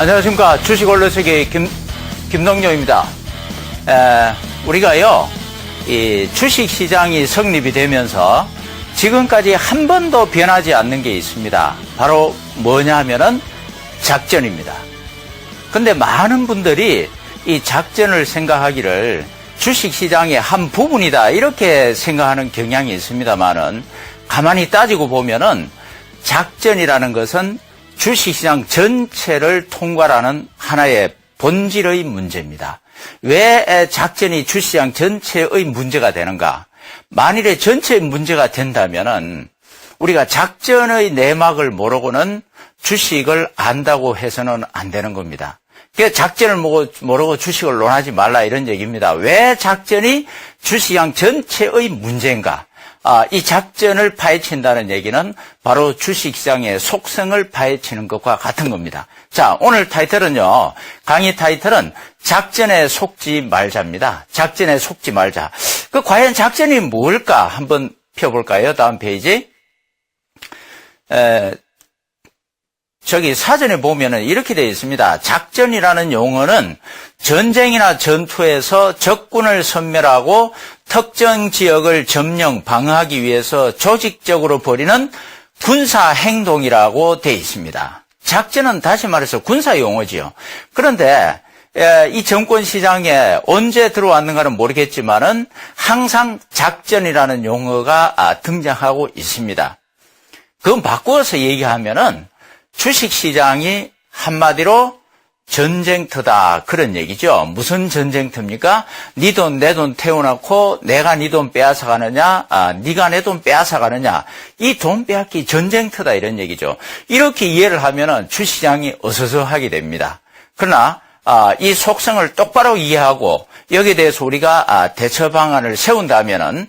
안녕하십니까. 주식언론세계 김동료입니다. 우리가요, 이 주식시장이 성립이 되면서 지금까지 한 번도 변하지 않는 게 있습니다. 바로 뭐냐 하면은 작전입니다. 근데 많은 분들이 이 작전을 생각하기를 주식시장의 한 부분이다, 이렇게 생각하는 경향이 있습니다만은 가만히 따지고 보면은 작전이라는 것은 주식시장 전체를 통과하는 하나의 본질의 문제입니다. 왜 작전이 주식시장 전체의 문제가 되는가? 만일에 전체의 문제가 된다면은 우리가 작전의 내막을 모르고는 주식을 안다고 해서는 안 되는 겁니다. 그래서 작전을 모르고 주식을 논하지 말라, 이런 얘기입니다. 왜 작전이 주식시장 전체의 문제인가? 이 작전을 파헤친다는 얘기는 바로 주식시장의 속성을 파헤치는 것과 같은 겁니다. 자, 오늘 타이틀은요, 강의 타이틀은 작전에 속지 말자입니다. 작전에 속지 말자. 과연 작전이 뭘까? 한번 펴볼까요? 다음 페이지. 저기 사전에 보면은 이렇게 되어 있습니다. 작전이라는 용어는 전쟁이나 전투에서 적군을 섬멸하고 특정 지역을 점령, 방어하기 위해서 조직적으로 벌이는 군사 행동이라고 되어 있습니다. 작전은 다시 말해서 군사 용어지요. 그런데 이 정권 시장에 언제 들어왔는가는 모르겠지만은 항상 작전이라는 용어가 등장하고 있습니다. 그건 바꾸어서 얘기하면은 주식시장이 한마디로 전쟁터다, 그런 얘기죠. 무슨 전쟁터입니까? 네 돈 내 돈 태워놓고 내가 네 돈 빼앗아가느냐, 네가 내 돈 빼앗아가느냐, 이 돈 빼앗기 전쟁터다, 이런 얘기죠. 이렇게 이해를 하면은 주식시장이 어서서하게 됩니다. 그러나 이 속성을 똑바로 이해하고 여기에 대해서 우리가 대처 방안을 세운다면은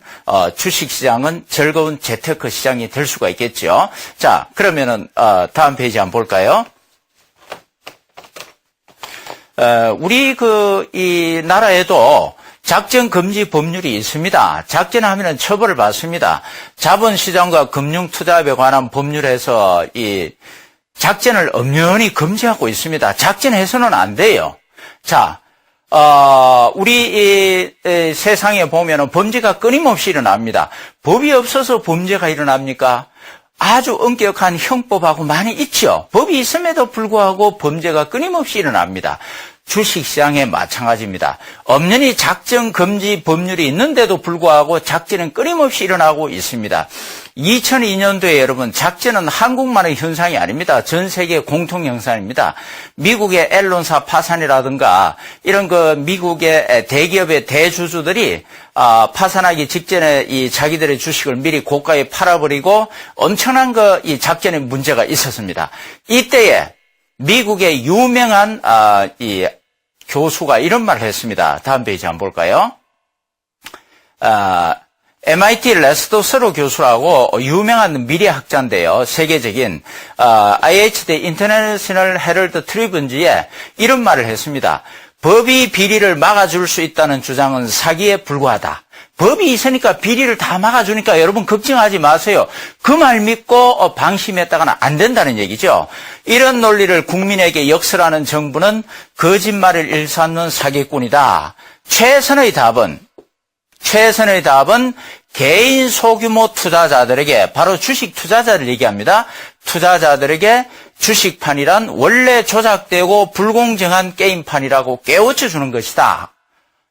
주식시장은 즐거운 재테크 시장이 될 수가 있겠죠. 자, 그러면은 다음 페이지 한번 볼까요? 우리 이 나라에도 작전 금지 법률이 있습니다. 작전하면은 처벌을 받습니다. 자본시장과 금융투자에 관한 법률에서 이 작전을 엄연히 금지하고 있습니다. 작전해서는 안 돼요. 자, 우리 이 세상에 보면은 범죄가 끊임없이 일어납니다. 법이 없어서 범죄가 일어납니까? 아주 엄격한 형법하고 많이 있죠. 법이 있음에도 불구하고 범죄가 끊임없이 일어납니다. 주식시장에 마찬가지입니다. 엄연히 작전 금지 법률이 있는데도 불구하고 작전은 끊임없이 일어나고 있습니다. 2002년도에 여러분, 작전은 한국만의 현상이 아닙니다. 전 세계 공통 현상입니다. 미국의 앨런사 파산이라든가 이런 미국의 대기업의 대주주들이 파산하기 직전에 이 자기들의 주식을 미리 고가에 팔아버리고 엄청난 이 작전의 문제가 있었습니다. 이때에 미국의 유명한 이 교수가 이런 말을 했습니다. 다음 페이지 한번 볼까요? MIT 레스토스로 교수라고 유명한 미래학자인데요. 세계적인 IHD 인터내셔널 헤럴드 트리뷴지에 이런 말을 했습니다. 법이 비리를 막아줄 수 있다는 주장은 사기에 불과하다. 법이 있으니까 비리를 다 막아주니까 여러분 걱정하지 마세요. 그 말 믿고 방심했다가는 안 된다는 얘기죠. 이런 논리를 국민에게 역설하는 정부는 거짓말을 일삼는 사기꾼이다. 최선의 답은 개인 소규모 투자자들에게, 바로 주식 투자자를 얘기합니다. 투자자들에게 주식판이란 원래 조작되고 불공정한 게임판이라고 깨우쳐 주는 것이다.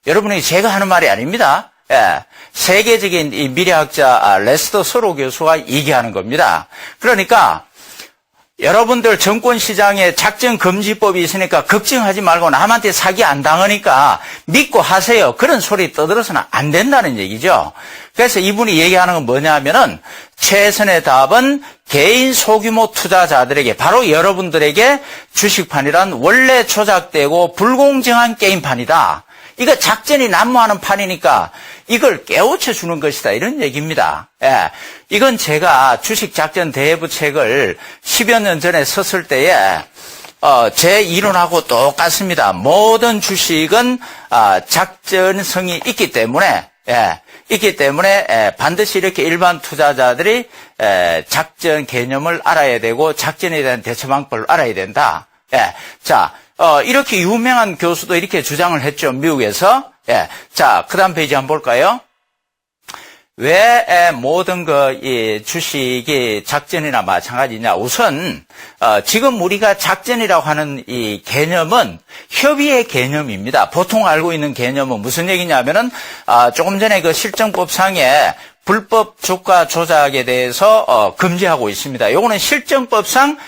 여러분이 제가 하는 말이 아닙니다. 예, 세계적인 이 미래학자 레스터 서로 교수가 얘기하는 겁니다. 그러니까 여러분들 정권시장에 작전금지법이 있으니까 걱정하지 말고 남한테 사기 안 당하니까 믿고 하세요. 그런 소리 떠들어서는 안 된다는 얘기죠. 그래서 이분이 얘기하는 건 뭐냐면은 최선의 답은 개인 소규모 투자자들에게, 바로 여러분들에게 주식판이란 원래 조작되고 불공정한 게임판이다. 이거 작전이 난무하는 판이니까 이걸 깨우쳐 주는 것이다, 이런 얘기입니다. 예, 이건 제가 주식작전 대부 책을 10여 년 전에 썼을 때에 제 이론하고 똑같습니다. 모든 주식은 작전성이 있기 때문에 반드시 이렇게 일반 투자자들이 작전 개념을 알아야 되고 작전에 대한 대처 방법을 알아야 된다. 예. 자, 이렇게 유명한 교수도 이렇게 주장을 했죠. 미국에서. 예. 자, 그 다음 페이지 한번 볼까요? 왜 모든 이 주식이 작전이나 마찬가지냐? 우선 지금 우리가 작전이라고 하는 이 개념은 협의의 개념입니다. 보통 알고 있는 개념은 무슨 얘기냐면은 조금 전에 그 실정법상에 불법 주가 조작에 대해서 금지하고 있습니다. 요거는 실정법상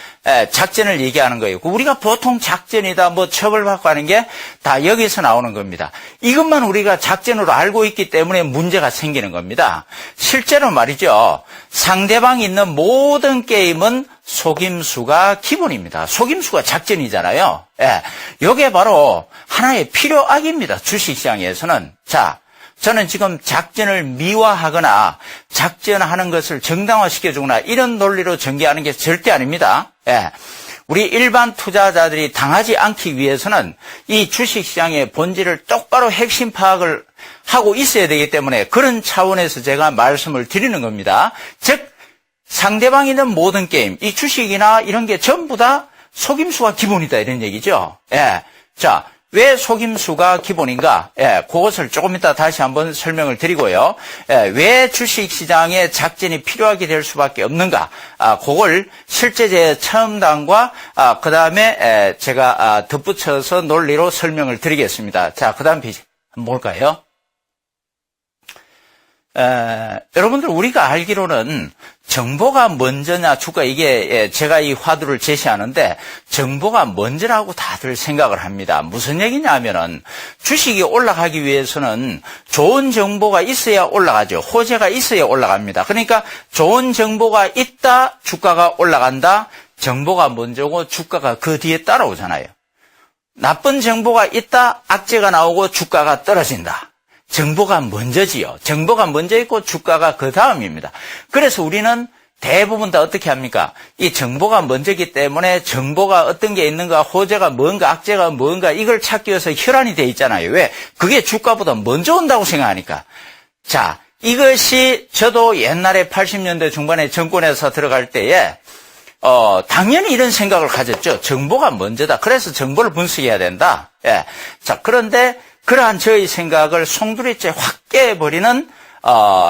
작전을 얘기하는 거예요. 우리가 보통 작전이다, 뭐 처벌받고 하는 게 다 여기서 나오는 겁니다. 이것만 우리가 작전으로 알고 있기 때문에 문제가 생기는 겁니다. 실제로 말이죠. 상대방이 있는 모든 게임은 속임수가 기본입니다. 속임수가 작전이잖아요. 예. 요게 바로 하나의 필요악입니다. 주식시장에서는. 자, 저는 지금 작전을 미화하거나 작전하는 것을 정당화시켜주거나 이런 논리로 전개하는 게 절대 아닙니다. 예. 우리 일반 투자자들이 당하지 않기 위해서는 이 주식시장의 본질을 똑바로 핵심 파악을 하고 있어야 되기 때문에 그런 차원에서 제가 말씀을 드리는 겁니다. 즉 상대방이 있는 모든 게임, 이 주식이나 이런 게 전부 다 속임수가 기본이다 이런 얘기죠. 예. 자, 왜 속임수가 기본인가? 예, 그것을 조금 이따 다시 한번 설명을 드리고요. 예, 왜 주식시장에 작전이 필요하게 될 수밖에 없는가? 그걸 실제 제 체험담과 그 다음에 제가 덧붙여서 논리로 설명을 드리겠습니다. 자, 그 다음 페이지 한번 볼까요? 여러분들 우리가 알기로는 정보가 먼저냐 주가 이게 제가 이 화두를 제시하는데 정보가 먼저라고 다들 생각을 합니다. 무슨 얘기냐면은 주식이 올라가기 위해서는 좋은 정보가 있어야 올라가죠. 호재가 있어야 올라갑니다. 그러니까 좋은 정보가 있다 주가가 올라간다. 정보가 먼저고 주가가 그 뒤에 따라오잖아요. 나쁜 정보가 있다 악재가 나오고 주가가 떨어진다. 정보가 먼저지요. 정보가 먼저 있고 주가가 그 다음입니다. 그래서 우리는 대부분 다 어떻게 합니까? 이 정보가 먼저기 때문에 정보가 어떤 게 있는가, 호재가 뭔가, 악재가 뭔가 이걸 찾기 위해서 혈안이 돼 있잖아요. 왜? 그게 주가보다 먼저 온다고 생각하니까. 자, 이것이 저도 옛날에 80년대 중반에 정권회사 들어갈 때에 당연히 이런 생각을 가졌죠. 정보가 먼저다. 그래서 정보를 분석해야 된다. 예. 자, 그런데 그러한 저의 생각을 송두리째 확 깨버리는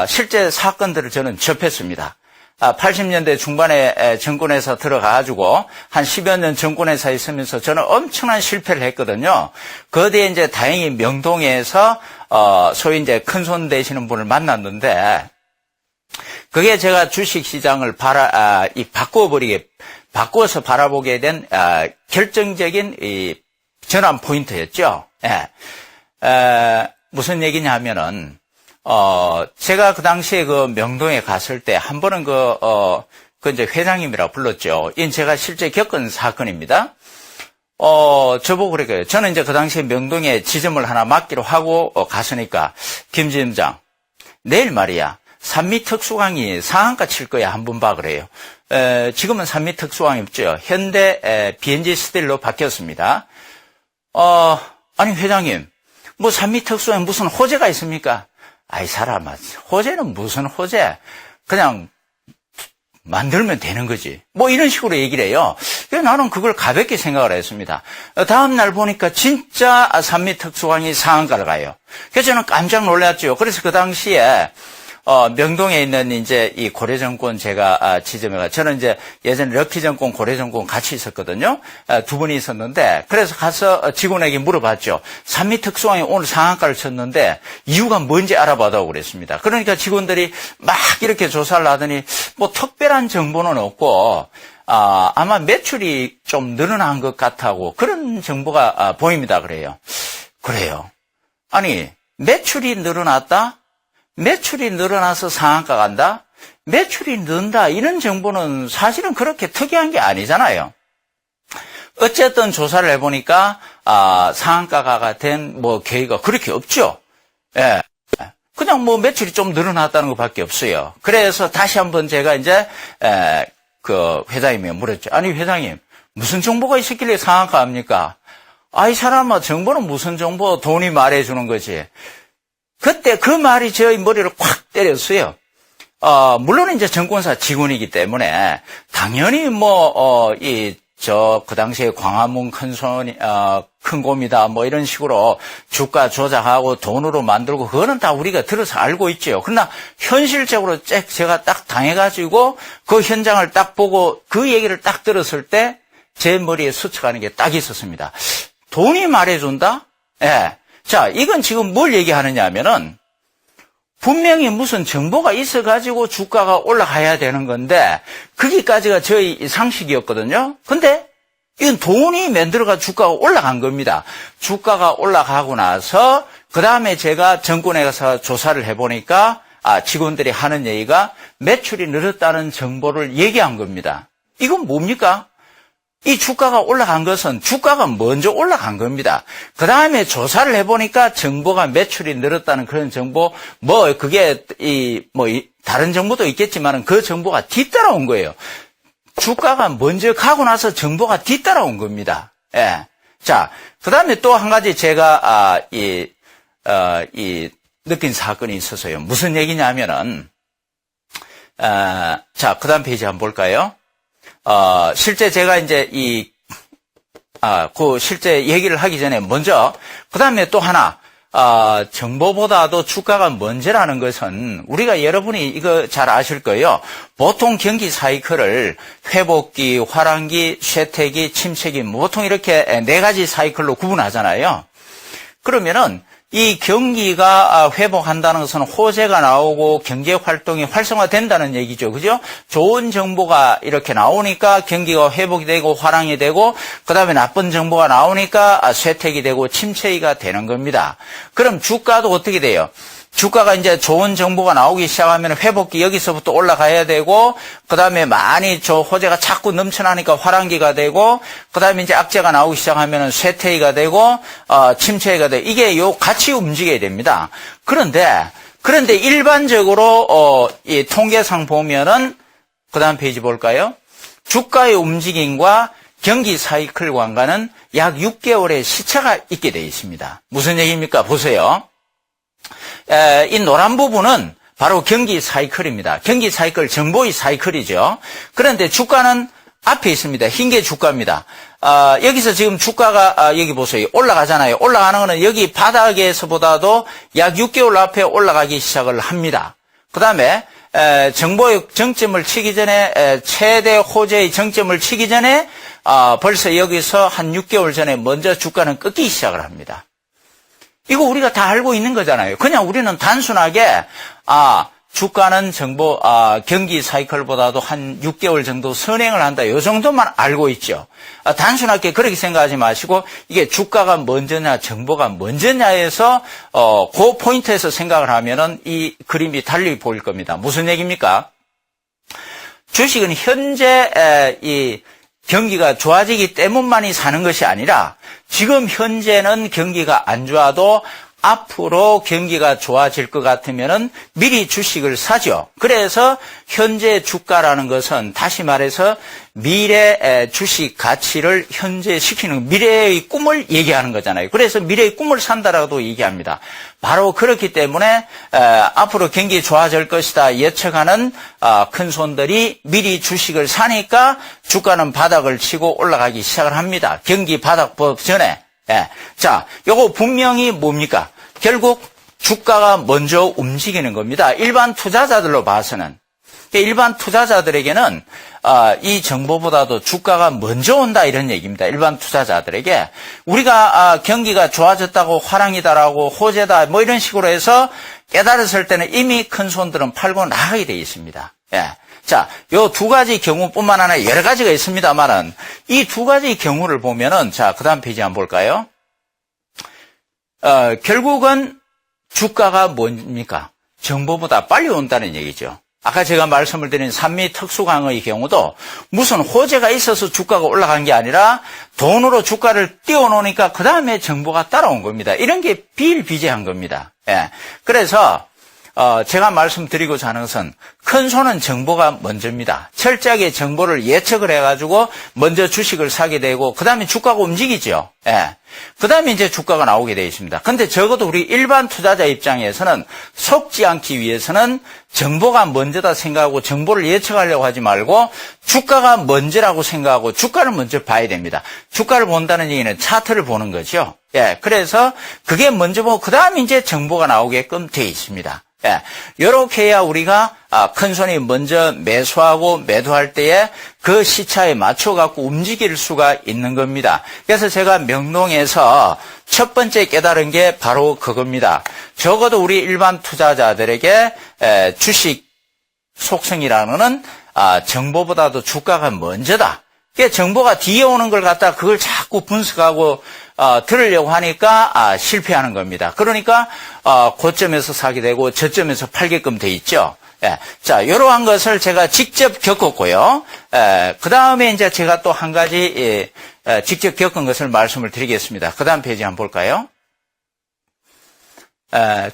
실제 사건들을 저는 접했습니다. 80년대 중반에 정권회사 들어가가지고 한 10여 년 정권회사에 있으면서 저는 엄청난 실패를 했거든요. 그 뒤에 이제 다행히 명동에서 소위 이제 큰손 되시는 분을 만났는데 그게 제가 주식시장을 바꾸어서 바라보게 된 결정적인 이 전환 포인트였죠. 예. 무슨 얘기냐면은, 제가 그 당시에 그 명동에 갔을 때 한 번은 그 이제 회장님이라 불렀죠. 이건 제가 실제 겪은 사건입니다. 저보고 그랬어요. 저는 이제 그 당시에 명동에 지점을 하나 맡기로 하고 갔으니까, 김 지점장, 내일 말이야, 산미 특수강이 상한가 칠 거야. 한번 봐 그래요. 지금은 산미 특수강이 없죠. 현대 BNG 스틸로 바뀌었습니다. 아니 회장님, 뭐 산미 특수강에 무슨 호재가 있습니까? 아이 사람아, 호재는 무슨 호재? 그냥 만들면 되는 거지. 뭐 이런 식으로 얘기를 해요. 그래서 나는 그걸 가볍게 생각을 했습니다. 다음 날 보니까 진짜 산미 특수강이 상한가를 가요. 그래서 저는 깜짝 놀랐죠. 그래서 그 당시에 명동에 있는 이제 이 고려증권 제가 지점에 저는 이제 예전에 럭키증권, 고려증권 같이 있었거든요. 두 분이 있었는데 그래서 가서 직원에게 물어봤죠. 산미 특수강이 오늘 상한가를 쳤는데 이유가 뭔지 알아봐다고 그랬습니다. 그러니까 직원들이 막 이렇게 조사를 하더니 뭐 특별한 정보는 없고 아마 매출이 좀 늘어난 것 같다고 그런 정보가 보입니다. 그래요. 아니 매출이 늘어났다? 매출이 늘어나서 상한가 간다? 매출이 는다? 이런 정보는 사실은 그렇게 특이한 게 아니잖아요. 어쨌든 조사를 해보니까 상한가가 된 뭐 계기가 그렇게 없죠. 예. 그냥 뭐 매출이 좀 늘어났다는 것밖에 없어요. 그래서 다시 한번 제가 이제 그 회장님이 물었죠. 아니 회장님 무슨 정보가 있었길래 상한가 합니까? 아이 사람아 정보는 무슨 정보? 돈이 말해주는 거지. 그때 그 말이 저의 머리를 콱 때렸어요. 물론 이제 증권사 직원이기 때문에 당연히 이 그 당시에 광화문 큰 곰이다, 뭐 이런 식으로 주가 조작하고 돈으로 만들고, 그거는 다 우리가 들어서 알고 있죠. 그러나 현실적으로 제가 딱 당해가지고 그 현장을 딱 보고 그 얘기를 딱 들었을 때 제 머리에 스쳐가는 게 딱 있었습니다. 돈이 말해준다? 예. 자, 이건 지금 뭘 얘기하느냐 하면은, 분명히 무슨 정보가 있어가지고 주가가 올라가야 되는 건데, 거기까지가 저희 상식이었거든요. 근데, 이건 돈이 만들어가 주가가 올라간 겁니다. 주가가 올라가고 나서, 그 다음에 제가 정권에 가서 조사를 해보니까, 직원들이 하는 얘기가 매출이 늘었다는 정보를 얘기한 겁니다. 이건 뭡니까? 이 주가가 올라간 것은 주가가 먼저 올라간 겁니다. 그 다음에 조사를 해보니까 정보가 매출이 늘었다는 그런 정보, 그게 다른 정보도 있겠지만 그 정보가 뒤따라온 거예요. 주가가 먼저 가고 나서 정보가 뒤따라온 겁니다. 예. 자, 그 다음에 또 한 가지 제가, 느낀 사건이 있어서요. 무슨 얘기냐면은, 자, 그 다음 페이지 한번 볼까요? 실제 제가 이제 실제 얘기를 하기 전에 먼저, 그 다음에 또 하나, 정보보다도 주가가 먼저라는 것은 우리가 여러분이 이거 잘 아실 거예요. 보통 경기 사이클을 회복기, 화랑기, 쇠퇴기, 침체기, 보통 이렇게 4가지 사이클로 구분하잖아요. 그러면은, 이 경기가 회복한다는 것은 호재가 나오고 경제 활동이 활성화된다는 얘기죠. 그죠? 좋은 정보가 이렇게 나오니까 경기가 회복이 되고 화랑이 되고, 그 다음에 나쁜 정보가 나오니까 쇠퇴기 되고 침체기가 되는 겁니다. 그럼 주가도 어떻게 돼요? 주가가 이제 좋은 정보가 나오기 시작하면 회복기 여기서부터 올라가야 되고, 그 다음에 많이 호재가 자꾸 넘쳐나니까 화랑기가 되고, 그 다음에 이제 악재가 나오기 시작하면 쇠퇴기가 되고, 침체기가 되고, 이게 같이 움직여야 됩니다. 그런데 일반적으로, 이 통계상 보면은, 그 다음 페이지 볼까요? 주가의 움직임과 경기 사이클 관계는 약 6개월의 시차가 있게 되어 있습니다. 무슨 얘기입니까? 보세요. 이 노란 부분은 바로 경기 사이클입니다. 경기 사이클, 정보의 사이클이죠. 그런데 주가는 앞에 있습니다. 흰 게 주가입니다. 여기서 지금 주가가, 여기 보세요. 올라가잖아요. 올라가는 거는 여기 바닥에서보다도 약 6개월 앞에 올라가기 시작을 합니다. 그 다음에, 정보의 정점을 치기 전에, 최대 호재의 정점을 치기 전에, 벌써 여기서 한 6개월 전에 먼저 주가는 꺾기 시작을 합니다. 이거 우리가 다 알고 있는 거잖아요. 그냥 우리는 단순하게, 주가는 경기 사이클보다도 한 6개월 정도 선행을 한다. 이 정도만 알고 있죠. 단순하게 그렇게 생각하지 마시고, 이게 주가가 먼저냐, 정보가 먼저냐에서, 그 포인트에서 생각을 하면은 이 그림이 달리 보일 겁니다. 무슨 얘기입니까? 주식은 현재, 경기가 좋아지기 때문만이 사는 것이 아니라 지금 현재는 경기가 안 좋아도 앞으로 경기가 좋아질 것 같으면은 미리 주식을 사죠. 그래서 현재 주가라는 것은 다시 말해서 미래 주식 가치를 현재시키는 미래의 꿈을 얘기하는 거잖아요. 그래서 미래의 꿈을 산다라고도 얘기합니다. 바로 그렇기 때문에 앞으로 경기 좋아질 것이다 예측하는 큰 손들이 미리 주식을 사니까 주가는 바닥을 치고 올라가기 시작을 합니다. 경기 바닥 전에. 예. 자, 요거 분명히 뭡니까? 결국 주가가 먼저 움직이는 겁니다. 일반 투자자들로 봐서는. 일반 투자자들에게는 이 정보보다도 주가가 먼저 온다 이런 얘기입니다. 일반 투자자들에게 우리가 경기가 좋아졌다고 화랑이다라고 호재다 뭐 이런 식으로 해서 깨달았을 때는 이미 큰 손들은 팔고 나가게 돼 있습니다. 예. 자, 요 2가지 경우뿐만 아니라 여러 가지가 있습니다만은 이 2가지 경우를 보면은 자, 그다음 페이지 한번 볼까요? 결국은 주가가 뭡니까? 정보보다 빨리 온다는 얘기죠. 아까 제가 말씀을 드린 산미 특수강의 경우도 무슨 호재가 있어서 주가가 올라간 게 아니라 돈으로 주가를 띄워놓으니까 그 다음에 정보가 따라온 겁니다. 이런 게 비일비재한 겁니다. 예. 그래서 제가 말씀드리고자 하는 것은 큰 손은 정보가 먼저입니다. 철저하게 정보를 예측을 해가지고 먼저 주식을 사게 되고 그 다음에 주가가 움직이죠. 예. 그 다음에 이제 주가가 나오게 되어 있습니다. 근데 적어도 우리 일반 투자자 입장에서는 속지 않기 위해서는 정보가 먼저다 생각하고 정보를 예측하려고 하지 말고 주가가 먼저라고 생각하고 주가를 먼저 봐야 됩니다. 주가를 본다는 얘기는 차트를 보는 거죠. 예. 그래서 그게 먼저 보고 그 다음에 이제 정보가 나오게끔 되어 있습니다. 예, 요렇게 해야 우리가 큰 손이 먼저 매수하고 매도할 때에 그 시차에 맞춰갖고 움직일 수가 있는 겁니다. 그래서 제가 명동에서 첫 번째 깨달은 게 바로 그겁니다. 적어도 우리 일반 투자자들에게 주식 속성이라는 정보보다도 주가가 먼저다. 그러니까 정보가 뒤에 오는 걸 갖다 그걸 자꾸 분석하고 들으려고 하니까 실패하는 겁니다. 그러니까 고점에서 사게 되고 저점에서 팔게끔 돼 있죠. 예. 자, 이러한 것을 제가 직접 겪었고요. 그 다음에 이제 제가 또 한 가지 직접 겪은 것을 말씀을 드리겠습니다. 그 다음 페이지 한번 볼까요?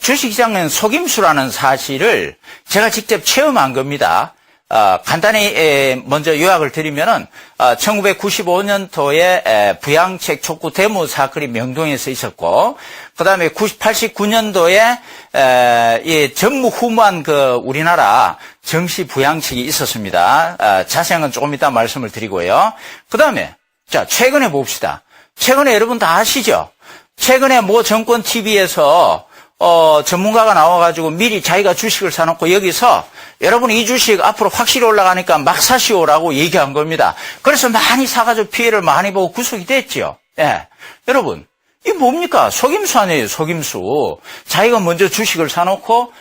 주식시장은 속임수라는 사실을 제가 직접 체험한 겁니다. 간단히 먼저 요약을 드리면은 1995년도에 부양책 촉구 데모 사건이 명동에서 있었고, 그 다음에 89년도에 이 전무후무한 그 우리나라 정시 부양책이 있었습니다. 자세한 건 조금 이따 말씀을 드리고요. 그 다음에 자, 최근에 봅시다. 최근에 여러분 다 아시죠? 최근에 모 정권 TV에서 전문가가 나와가지고 미리 자기가 주식을 사놓고 여기서 여러분 이 주식 앞으로 확실히 올라가니까 막 사시오라고 얘기한 겁니다. 그래서 많이 사가지고 피해를 많이 보고 구속이 됐죠. 예. 여러분, 이게 뭡니까? 속임수 아니에요, 속임수. 자기가 먼저 주식을 사놓고,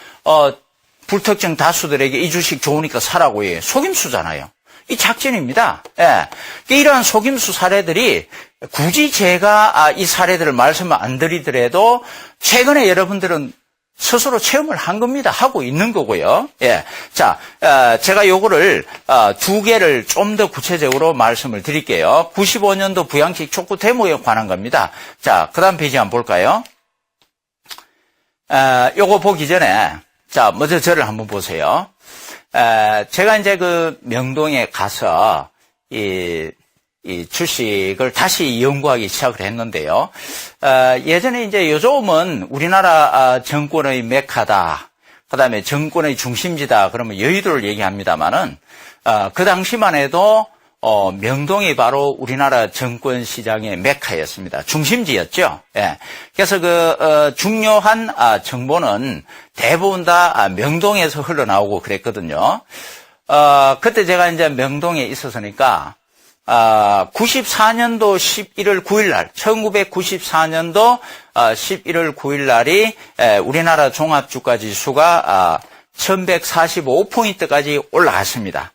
불특정 다수들에게 이 주식 좋으니까 사라고 해요. 속임수잖아요. 이 작전입니다. 예. 이러한 속임수 사례들이 굳이 제가 이 사례들을 말씀을 안 드리더라도 최근에 여러분들은 스스로 체험을 한 겁니다. 하고 있는 거고요. 예. 자, 제가 요거를 두 개를 좀 더 구체적으로 말씀을 드릴게요. 95년도 부양책 촉구 데모에 관한 겁니다. 자, 그 다음 페이지 한번 볼까요? 요거 보기 전에, 자, 먼저 저를 한번 보세요. 제가 이제 그 명동에 가서 이 주식을 다시 연구하기 시작을 했는데요. 예전에 이제 요즘은 우리나라 정권의 메카다, 그 다음에 정권의 중심지다, 그러면 여의도를 얘기합니다만은, 그 당시만 해도, 명동이 바로 우리나라 정권 시장의 메카였습니다. 중심지였죠. 예. 그래서 중요한 정보는 대부분 다 명동에서 흘러나오고 그랬거든요. 그때 제가 이제 명동에 있었으니까, 94년도 11월 9일 날, 1994년도 11월 9일 날이 우리나라 종합주가 지수가 1145포인트까지 올라갔습니다.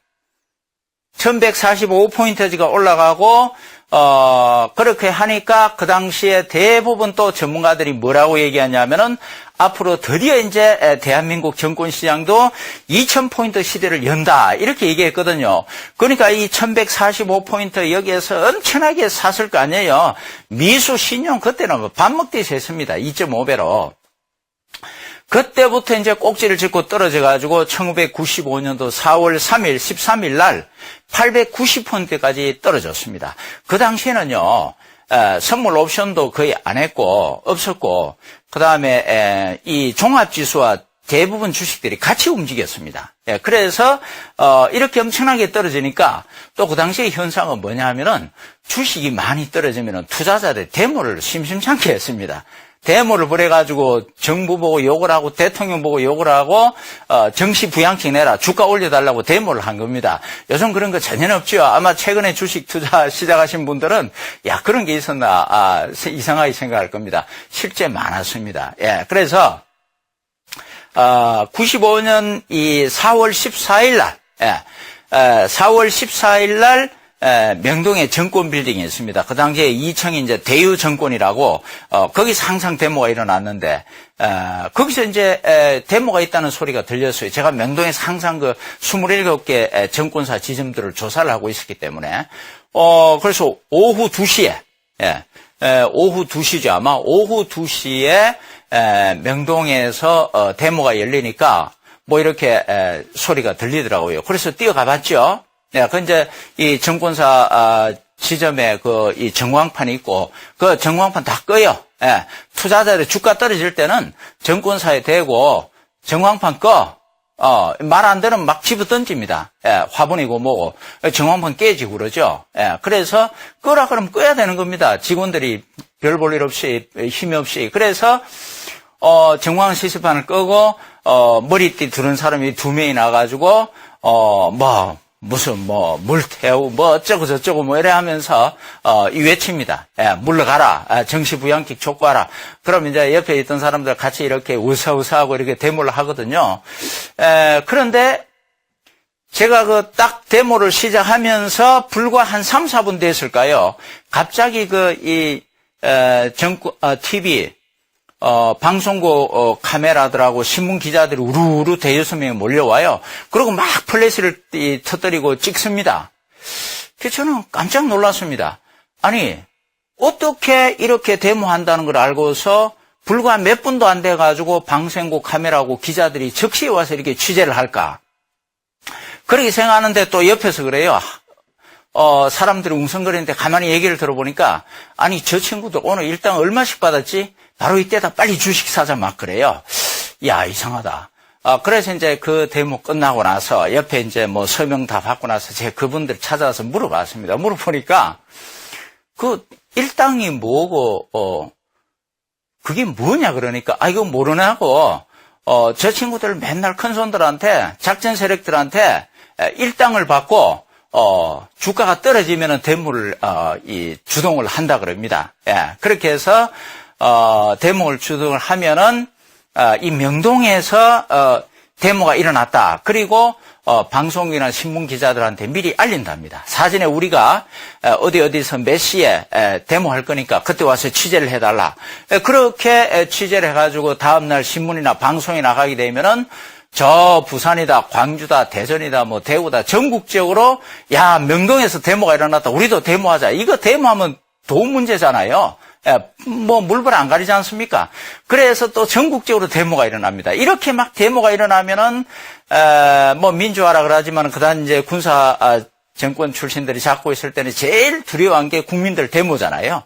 1145포인트가 올라가고, 그렇게 하니까 그 당시에 대부분 또 전문가들이 뭐라고 얘기하냐면은 앞으로 드디어 이제 대한민국 정권시장도 2000포인트 시대를 연다. 이렇게 얘기했거든요. 그러니까 이 1145포인트 여기에서 엄청나게 샀을 거 아니에요. 미수 신용 그때는 밥 먹듯이 했습니다. 2.5배로. 그때부터 이제 꼭지를 짚고 떨어져가지고 1995년도 4월 3일, 13일 날 890포인트까지 떨어졌습니다. 그 당시에는요, 선물 옵션도 거의 안 했고, 없었고, 그 다음에, 이 종합지수와 대부분 주식들이 같이 움직였습니다. 예, 그래서, 이렇게 엄청나게 떨어지니까 또 그 당시의 현상은 뭐냐 하면은 주식이 많이 떨어지면은 투자자들 데모를 심심찮게 했습니다. 데모를 벌여가지고 정부 보고 욕을 하고 대통령 보고 욕을 하고 정시 부양책 내라 주가 올려달라고 데모를 한 겁니다. 요즘 그런 거 전혀 없죠. 아마 최근에 주식 투자 시작하신 분들은 야 그런 게 있었나 이상하게 생각할 겁니다. 실제 많았습니다. 예, 그래서 95년 이 4월 14일 날 4월 14일 날 명동에 정권 빌딩이 있습니다. 그 당시에 2층이 이제 대유정권이라고, 거기서 항상 데모가 일어났는데, 거기서 이제, 데모가 있다는 소리가 들렸어요. 제가 명동에서 항상 27개 정권사 지점들을 조사를 하고 있었기 때문에, 그래서 오후 2시에, 오후 2시죠. 아마 오후 2시에 명동에서 데모가 열리니까 뭐 이렇게 소리가 들리더라고요. 그래서 뛰어가 봤죠. 네, 그 이제 이 정권사 지점에 이 전광판이 있고 그 전광판 다 꺼요. 예, 투자자들 주가 떨어질 때는 정권사에 대고 전광판 꺼. 말 안 들으면 막 집어 던집니다. 예, 화분이고 뭐고. 전광판 깨지고 그러죠. 예, 그래서 끄라 그러면 꺼야 되는 겁니다. 직원들이 별 볼 일 없이, 힘이 없이. 그래서, 전광 시스판을 끄고, 머리띠 두른 사람이 2명이 나가지고, 물 태우고, 어쩌고 저쩌고 이래 하면서, 외칩니다. 예, 물러가라. 정시부양책 촉구하라. 그럼 이제 옆에 있던 사람들 같이 이렇게 우사우사하고 이렇게 데모를 하거든요. 그런데, 제가 딱 데모를 시작하면서 불과 한 3, 4분 됐을까요? 갑자기 TV, 방송국 카메라들하고 신문 기자들이 우르르 대여섯 명이 몰려와요. 그리고 막 플래시를 터뜨리고 찍습니다. 그래서 저는 깜짝 놀랐습니다. 아니, 어떻게 이렇게 데모한다는 걸 알고서 불과 몇 분도 안 돼가지고 방송국 카메라하고 기자들이 즉시 와서 이렇게 취재를 할까? 그렇게 생각하는데 또 옆에서 그래요. 사람들이 웅성거리는데 가만히 얘기를 들어보니까, 아니, 저 친구들 오늘 일당 얼마씩 받았지? 바로 이때다 빨리 주식 사자 막 그래요. 야, 이상하다. 그래서 이제 그 데모 끝나고 나서 옆에 이제 뭐 서명 다 받고 나서 제가 그분들 찾아와서 물어봤습니다. 물어보니까 그 일당이 뭐고, 그게 뭐냐 그러니까, 이거 모르냐고, 저 친구들 맨날 큰 손들한테, 작전 세력들한테 일당을 받고, 주가가 떨어지면은 데모를, 주동을 한다 그럽니다. 예. 그렇게 해서, 데모를 주동을 하면은, 이 명동에서, 데모가 일어났다. 그리고, 방송이나 신문 기자들한테 미리 알린답니다. 사전에 우리가, 어디서 몇 시에, 데모할 거니까 그때 와서 취재를 해달라. 그렇게 취재를 해가지고 다음날 신문이나 방송에 나가게 되면은, 저 부산이다, 광주다, 대전이다, 뭐 대구다, 전국적으로 야, 명동에서 데모가 일어났다. 우리도 데모하자. 이거 데모하면 돈 문제잖아요. 뭐 물불 안 가리지 않습니까? 그래서 또 전국적으로 데모가 일어납니다. 이렇게 막 데모가 일어나면은 뭐 민주화라 그러지만 그다음 이제 군사 정권 출신들이 잡고 있을 때는 제일 두려워한 게 국민들 데모잖아요.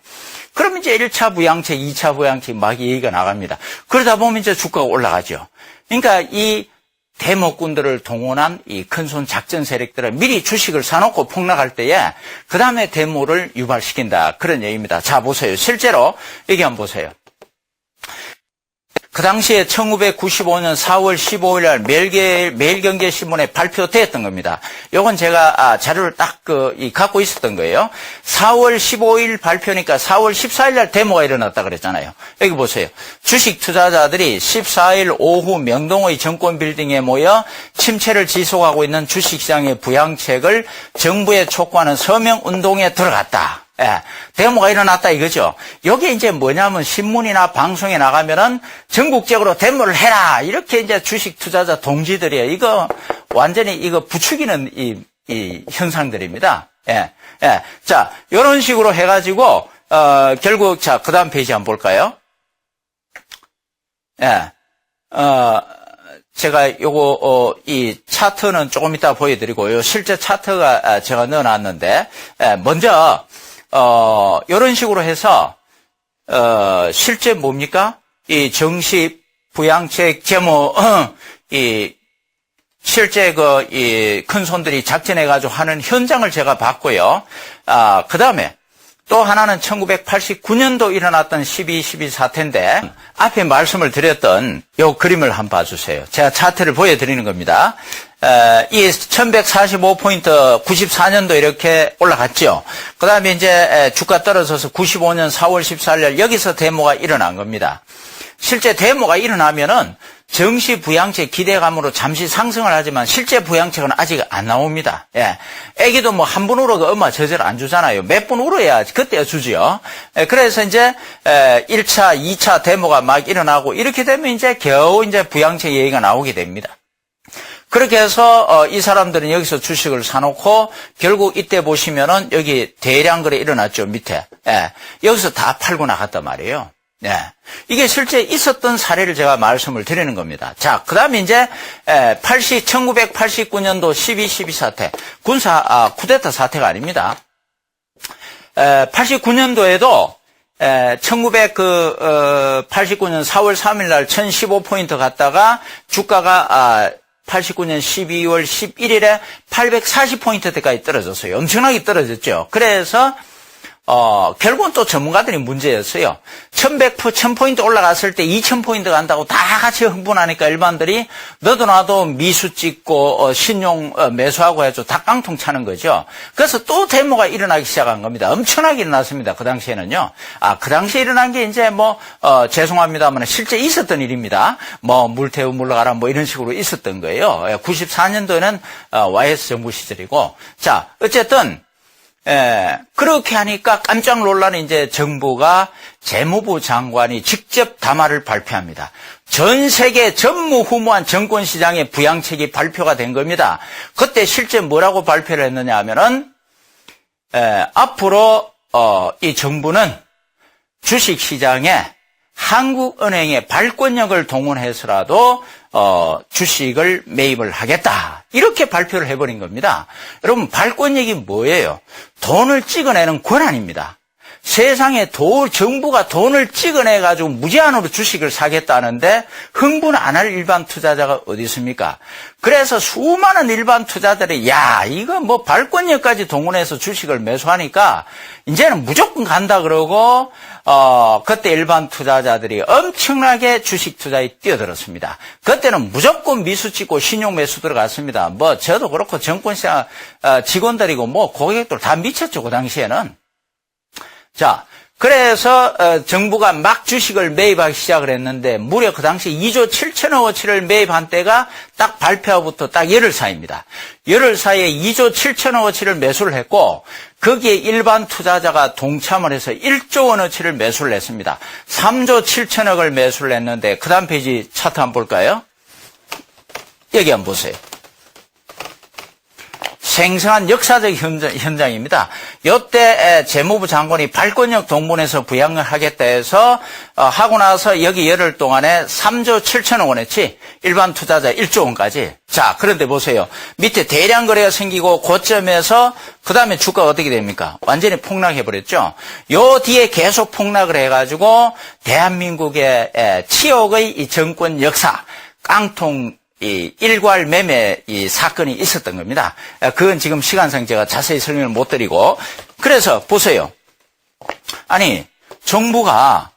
그러면 이제 1차 부양책, 2차 부양책 막 얘기가 나갑니다. 그러다 보면 이제 주가가 올라가죠. 그러니까 이 데모꾼들을 동원한 이 큰손 작전 세력들은 미리 주식을 사놓고 폭락할 때에 그 다음에 데모를 유발시킨다. 그런 얘기입니다. 자, 보세요. 실제로 여기 한번 보세요. 그 당시에 1995년 4월 15일 날 매일경제신문에 발표됐던 겁니다. 요건 제가 자료를 딱 갖고 있었던 거예요. 4월 15일 발표니까 4월 14일 날 데모가 일어났다 그랬잖아요. 여기 보세요. 주식 투자자들이 14일 오후 명동의 정권 빌딩에 모여 침체를 지속하고 있는 주식시장의 부양책을 정부에 촉구하는 서명 운동에 들어갔다. 예, 데모가 일어났다 이거죠. 여기 이제 뭐냐면 신문이나 방송에 나가면은 전국적으로 데모를 해라 이렇게 이제 주식 투자자 동지들이에요. 이거 완전히 이거 부추기는 이 현상들입니다. 예, 예. 자, 이런 식으로 해가지고 결국 자 그다음 페이지 한번 볼까요? 예, 제가 요거 이 차트는 조금 이따 보여드리고요. 실제 차트가 제가 넣어놨는데 먼저. 이런 식으로 해서, 실제 뭡니까? 이 정시 부양책 제모, 실제 이 큰 손들이 작전해가지고 하는 현장을 제가 봤고요. 그 다음에 또 하나는 1989년도 일어났던 12.12 사태인데, 앞에 말씀을 드렸던 요 그림을 한번 봐주세요. 제가 차트를 보여드리는 겁니다. 이 1145포인트 94년도 이렇게 올라갔죠. 그 다음에 이제 주가 떨어져서 95년 4월 14일 여기서 데모가 일어난 겁니다. 실제 데모가 일어나면은 정시 부양책 기대감으로 잠시 상승을 하지만 실제 부양책은 아직 안 나옵니다. 예. 애기도 뭐 한 번 울어도 엄마 제대로 안 주잖아요. 몇 번 울어야 그때야 주지요. 그래서 이제 1차, 2차 데모가 막 일어나고 이렇게 되면 이제 겨우 이제 부양책 얘기가 나오게 됩니다. 그렇게 해서 이 사람들은 여기서 주식을 사놓고 결국 이때 보시면은 여기 대량 거래 일어났죠, 밑에. 예. 여기서 다 팔고 나갔단 말이에요. 네. 이게 실제 있었던 사례를 제가 말씀을 드리는 겁니다. 자, 그 다음에 이제 1989년도 12.12 사태, 쿠데타 사태가 아닙니다. 89년도에도 1989년 4월 3일 날 1015포인트 갔다가 주가가 89년 12월 11일에 840포인트대까지 떨어졌어요. 엄청나게 떨어졌죠. 그래서 결국은 또 전문가들이 문제였어요. 1000포인트 올라갔을 때 2000포인트 간다고 다 같이 흥분하니까 일반들이 너도 나도 미수 찍고 신용 매수하고 해서 다 깡통 차는 거죠. 그래서 또 데모가 일어나기 시작한 겁니다. 엄청나게 일어났습니다. 그 당시에는요. 그 당시에 일어난 게 이제 죄송합니다만 실제 있었던 일입니다. 물태우 물러가라 이런 식으로 있었던 거예요. 94년도에는 YS 정부 시절이고. 자, 어쨌든 그렇게 하니까 깜짝 놀라는 이제 정부가 재무부 장관이 직접 담화를 발표합니다. 전 세계 전무후무한 정권시장의 부양책이 발표가 된 겁니다. 그때 실제 뭐라고 발표를 했느냐 하면은, 앞으로, 이 정부는 주식시장에 한국은행의 발권력을 동원해서라도 주식을 매입을 하겠다. 이렇게 발표를 해버린 겁니다. 여러분, 발권력이 뭐예요? 돈을 찍어내는 권한입니다. 세상에 정부가 돈을 찍어내가지고 무제한으로 주식을 사겠다는데 흥분 안 할 일반 투자자가 어디 있습니까? 그래서 수많은 일반 투자들이 이거 발권력까지 동원해서 주식을 매수하니까 이제는 무조건 간다 그러고 그때 일반 투자자들이 엄청나게 주식 투자에 뛰어들었습니다. 그때는 무조건 미수 찍고 신용 매수 들어갔습니다. 저도 그렇고 정권시장 직원들이고 고객들 다 미쳤죠, 그 당시에는. 자, 그래서 정부가 막 주식을 매입하기 시작을 했는데 무려 그 당시 2조 7천억어치를 매입한 때가 딱 발표부터 딱 열흘 사이입니다. 열흘 사이에 2조 7천억어치를 매수를 했고 거기에 일반 투자자가 동참을 해서 1조 원어치를 매수를 했습니다. 3조 7천억을 매수를 했는데 그 다음 페이지 차트 한번 볼까요? 여기 한번 보세요. 생생한 역사적 현장입니다. 이때 재무부 장관이 발권력 동원해서 부양을 하겠다 해서 하고 나서 여기 열흘 동안에 3조 7천억 원어치 일반 투자자 1조 원까지. 자, 그런데 보세요. 밑에 대량 거래가 생기고 고점에서 그 다음에 주가가 어떻게 됩니까? 완전히 폭락해버렸죠. 요 뒤에 계속 폭락을 해가지고 대한민국의 치욕의 이 정권 역사 깡통 일괄 매매 사건이 있었던 겁니다. 그건 지금 시간상 제가 자세히 설명을 못 드리고. 그래서 보세요. 아니, 정부가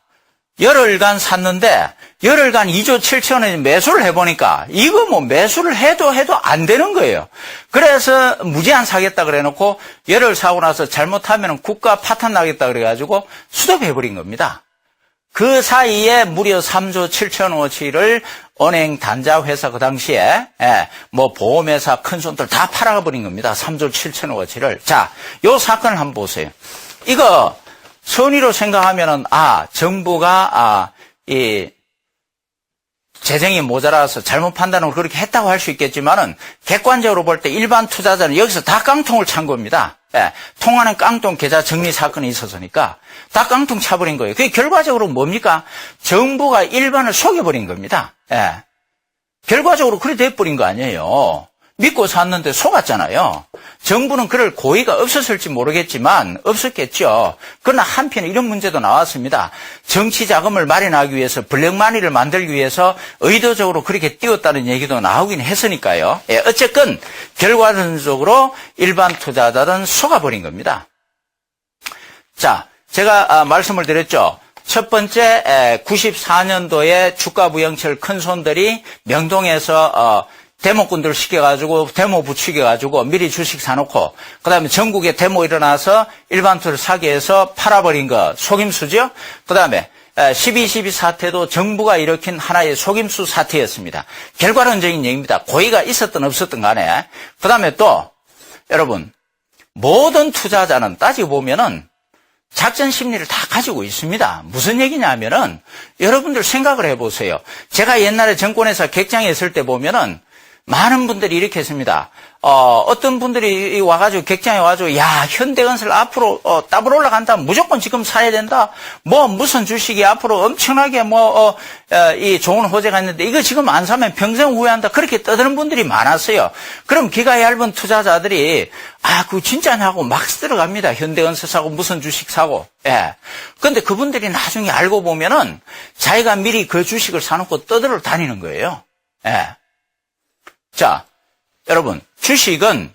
열흘간 샀는데 열흘간 2조 7천원에 매수를 해보니까 이거 매수를 해도 안 되는 거예요. 그래서 무제한 사겠다 그래 놓고 열흘 사고 나서 잘못하면 국가 파탄 나겠다 그래가지고 수습해버린 겁니다. 그 사이에 무려 3조 7천원어치를 은행 단자 회사 그 당시에 보험회사 큰 손들 다 팔아버린 겁니다. 3조 7천원어치를. 자, 요 사건을 한번 보세요. 이거 선의로 생각하면은 정부가 이 재정이 모자라서 잘못 판단을 그렇게 했다고 할 수 있겠지만은 객관적으로 볼 때 일반 투자자는 여기서 다 깡통을 찬 겁니다. 통화는 깡통 계좌 정리 사건이 있어서니까 다 깡통 차버린 거예요. 그게 결과적으로 뭡니까? 정부가 일반을 속여버린 겁니다. 결과적으로 그래 돼버린 거 아니에요. 믿고 샀는데 속았잖아요. 정부는 그럴 고의가 없었을지 모르겠지만 없었겠죠. 그러나 한편에 이런 문제도 나왔습니다. 정치 자금을 마련하기 위해서 블랙마니를 만들기 위해서 의도적으로 그렇게 띄웠다는 얘기도 나오긴 했으니까요. 어쨌건 결과론적으로 일반 투자자들은 속아버린 겁니다. 자, 제가 말씀을 드렸죠. 첫 번째 94년도에 주가 부양철 큰 손들이 명동에서 데모꾼들 시켜가지고 데모 부추겨가지고 미리 주식 사놓고 그 다음에 전국에 데모 일어나서 일반 투를 사게 해서 팔아버린 거 속임수죠. 그 다음에 12.12 사태도 정부가 일으킨 하나의 속임수 사태였습니다. 결과론적인 얘기입니다. 고의가 있었든 없었든 간에. 그 다음에 또 여러분 모든 투자자는 따지고 보면은 작전 심리를 다 가지고 있습니다. 무슨 얘기냐면은 여러분들 생각을 해보세요. 제가 옛날에 정권에서 객장에 있을 때 보면은 많은 분들이 이렇게 했습니다. 어떤 분들이 와가지고 객장에 와가지고 야 현대건설 앞으로 더블 올라간다 무조건 지금 사야 된다 뭐 무슨 주식이 앞으로 엄청나게 이 좋은 호재가 있는데 이거 지금 안 사면 평생 후회한다 그렇게 떠드는 분들이 많았어요. 그럼 기가 얇은 투자자들이 그거 진짜냐고 막 들어갑니다. 현대건설 사고 무슨 주식 사고. 예. 근데 그분들이 나중에 알고 보면은 자기가 미리 그 주식을 사놓고 떠들어 다니는 거예요. 예. 자, 여러분, 주식은,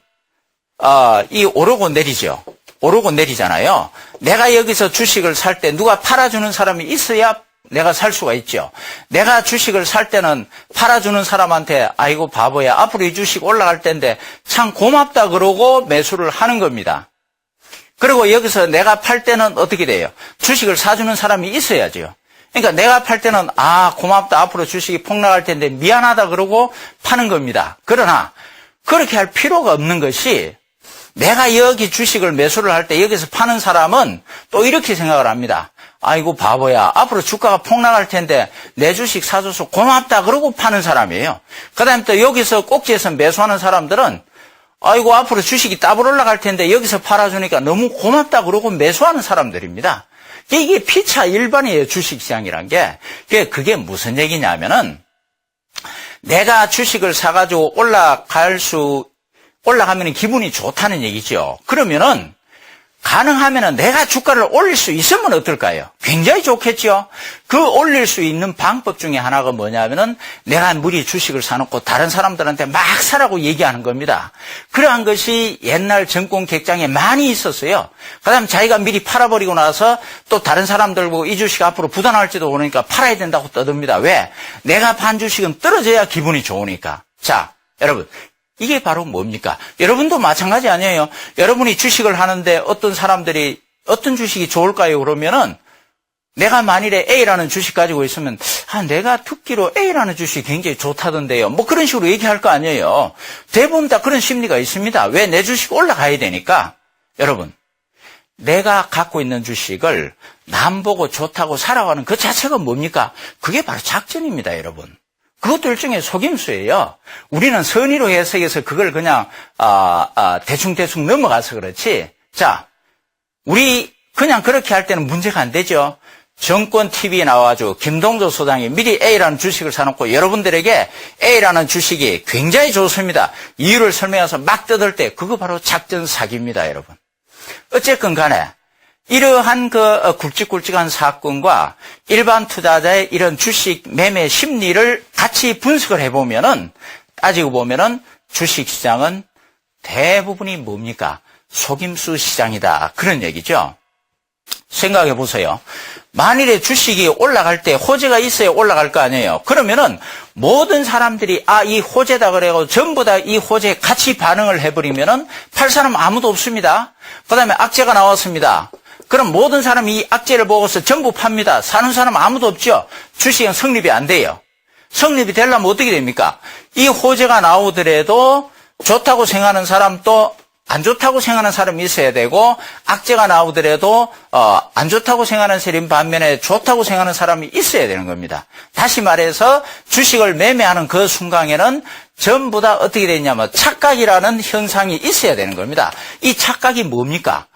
이 오르고 내리죠. 오르고 내리잖아요. 내가 여기서 주식을 살 때 누가 팔아주는 사람이 있어야 내가 살 수가 있죠. 내가 주식을 살 때는 팔아주는 사람한테 아이고 바보야. 앞으로 이 주식 올라갈 텐데 참 고맙다 그러고 매수를 하는 겁니다. 그리고 여기서 내가 팔 때는 어떻게 돼요? 주식을 사주는 사람이 있어야죠. 그러니까 내가 팔 때는 고맙다 앞으로 주식이 폭락할 텐데 미안하다 그러고 파는 겁니다. 그러나 그렇게 할 필요가 없는 것이 내가 여기 주식을 매수를 할 때 여기서 파는 사람은 또 이렇게 생각을 합니다. 아이고 바보야 앞으로 주가가 폭락할 텐데 내 주식 사줘서 고맙다 그러고 파는 사람이에요. 그 다음에 또 여기서 꼭지에서 매수하는 사람들은 아이고 앞으로 주식이 더블 올라갈 텐데 여기서 팔아주니까 너무 고맙다 그러고 매수하는 사람들입니다. 이게 피차 일반이에요. 주식시장이란 게. 그게 무슨 얘기냐면은 내가 주식을 사가지고 올라가면 기분이 좋다는 얘기죠. 그러면은 가능하면은 내가 주가를 올릴 수 있으면 어떨까요? 굉장히 좋겠죠. 그 올릴 수 있는 방법 중에 하나가 뭐냐면은 내가 미리 주식을 사놓고 다른 사람들한테 막 사라고 얘기하는 겁니다. 그러한 것이 옛날 정권 객장에 많이 있었어요. 그다음 자기가 미리 팔아버리고 나서 또 다른 사람들 보고 이 주식 앞으로 부담할지도 모르니까 팔아야 된다고 떠듭니다. 왜? 내가 판 주식은 떨어져야 기분이 좋으니까. 자, 여러분. 이게 바로 뭡니까? 여러분도 마찬가지 아니에요? 여러분이 주식을 하는데 어떤 사람들이 어떤 주식이 좋을까요? 그러면은 내가 만일에 A라는 주식 가지고 있으면 내가 듣기로 A라는 주식이 굉장히 좋다던데요. 뭐 그런 식으로 얘기할 거 아니에요. 대부분 다 그런 심리가 있습니다. 왜? 내 주식 올라가야 되니까. 여러분, 내가 갖고 있는 주식을 남 보고 좋다고 사라고 그 자체가 뭡니까? 그게 바로 작전입니다, 여러분. 그것도 일종의 속임수예요. 우리는 선의로 해석해서 그걸 그냥 대충대충 넘어가서 그렇지. 자, 우리 그냥 그렇게 할 때는 문제가 안 되죠. 정권 TV에 나와가지고 김동조 소장이 미리 A라는 주식을 사놓고 여러분들에게 A라는 주식이 굉장히 좋습니다. 이유를 설명해서 막 떠들 때 그거 바로 작전 사기입니다, 여러분. 어쨌건 간에 이러한 굵직굵직한 사건과 일반 투자자의 이런 주식 매매 심리를 같이 분석을 해보면은, 따지고 보면은 주식 시장은 대부분이 뭡니까? 속임수 시장이다. 그런 얘기죠. 생각해 보세요. 만일에 주식이 올라갈 때 호재가 있어야 올라갈 거 아니에요. 그러면은 모든 사람들이 이 호재다 그래가지고 전부 다 이 호재에 같이 반응을 해버리면은 팔 사람 아무도 없습니다. 그 다음에 악재가 나왔습니다. 그럼 모든 사람이 이 악재를 보고서 전부 팝니다. 사는 사람 아무도 없죠. 주식은 성립이 안 돼요. 성립이 되려면 어떻게 됩니까? 이 호재가 나오더라도 좋다고 생각하는 사람도 안 좋다고 생각하는 사람이 있어야 되고, 악재가 나오더라도 안 좋다고 생각하는 사람 반면에 좋다고 생각하는 사람이 있어야 되는 겁니다. 다시 말해서 주식을 매매하는 그 순간에는 전부 다 어떻게 되냐면 착각이라는 현상이 있어야 되는 겁니다. 이 착각이 뭡니까?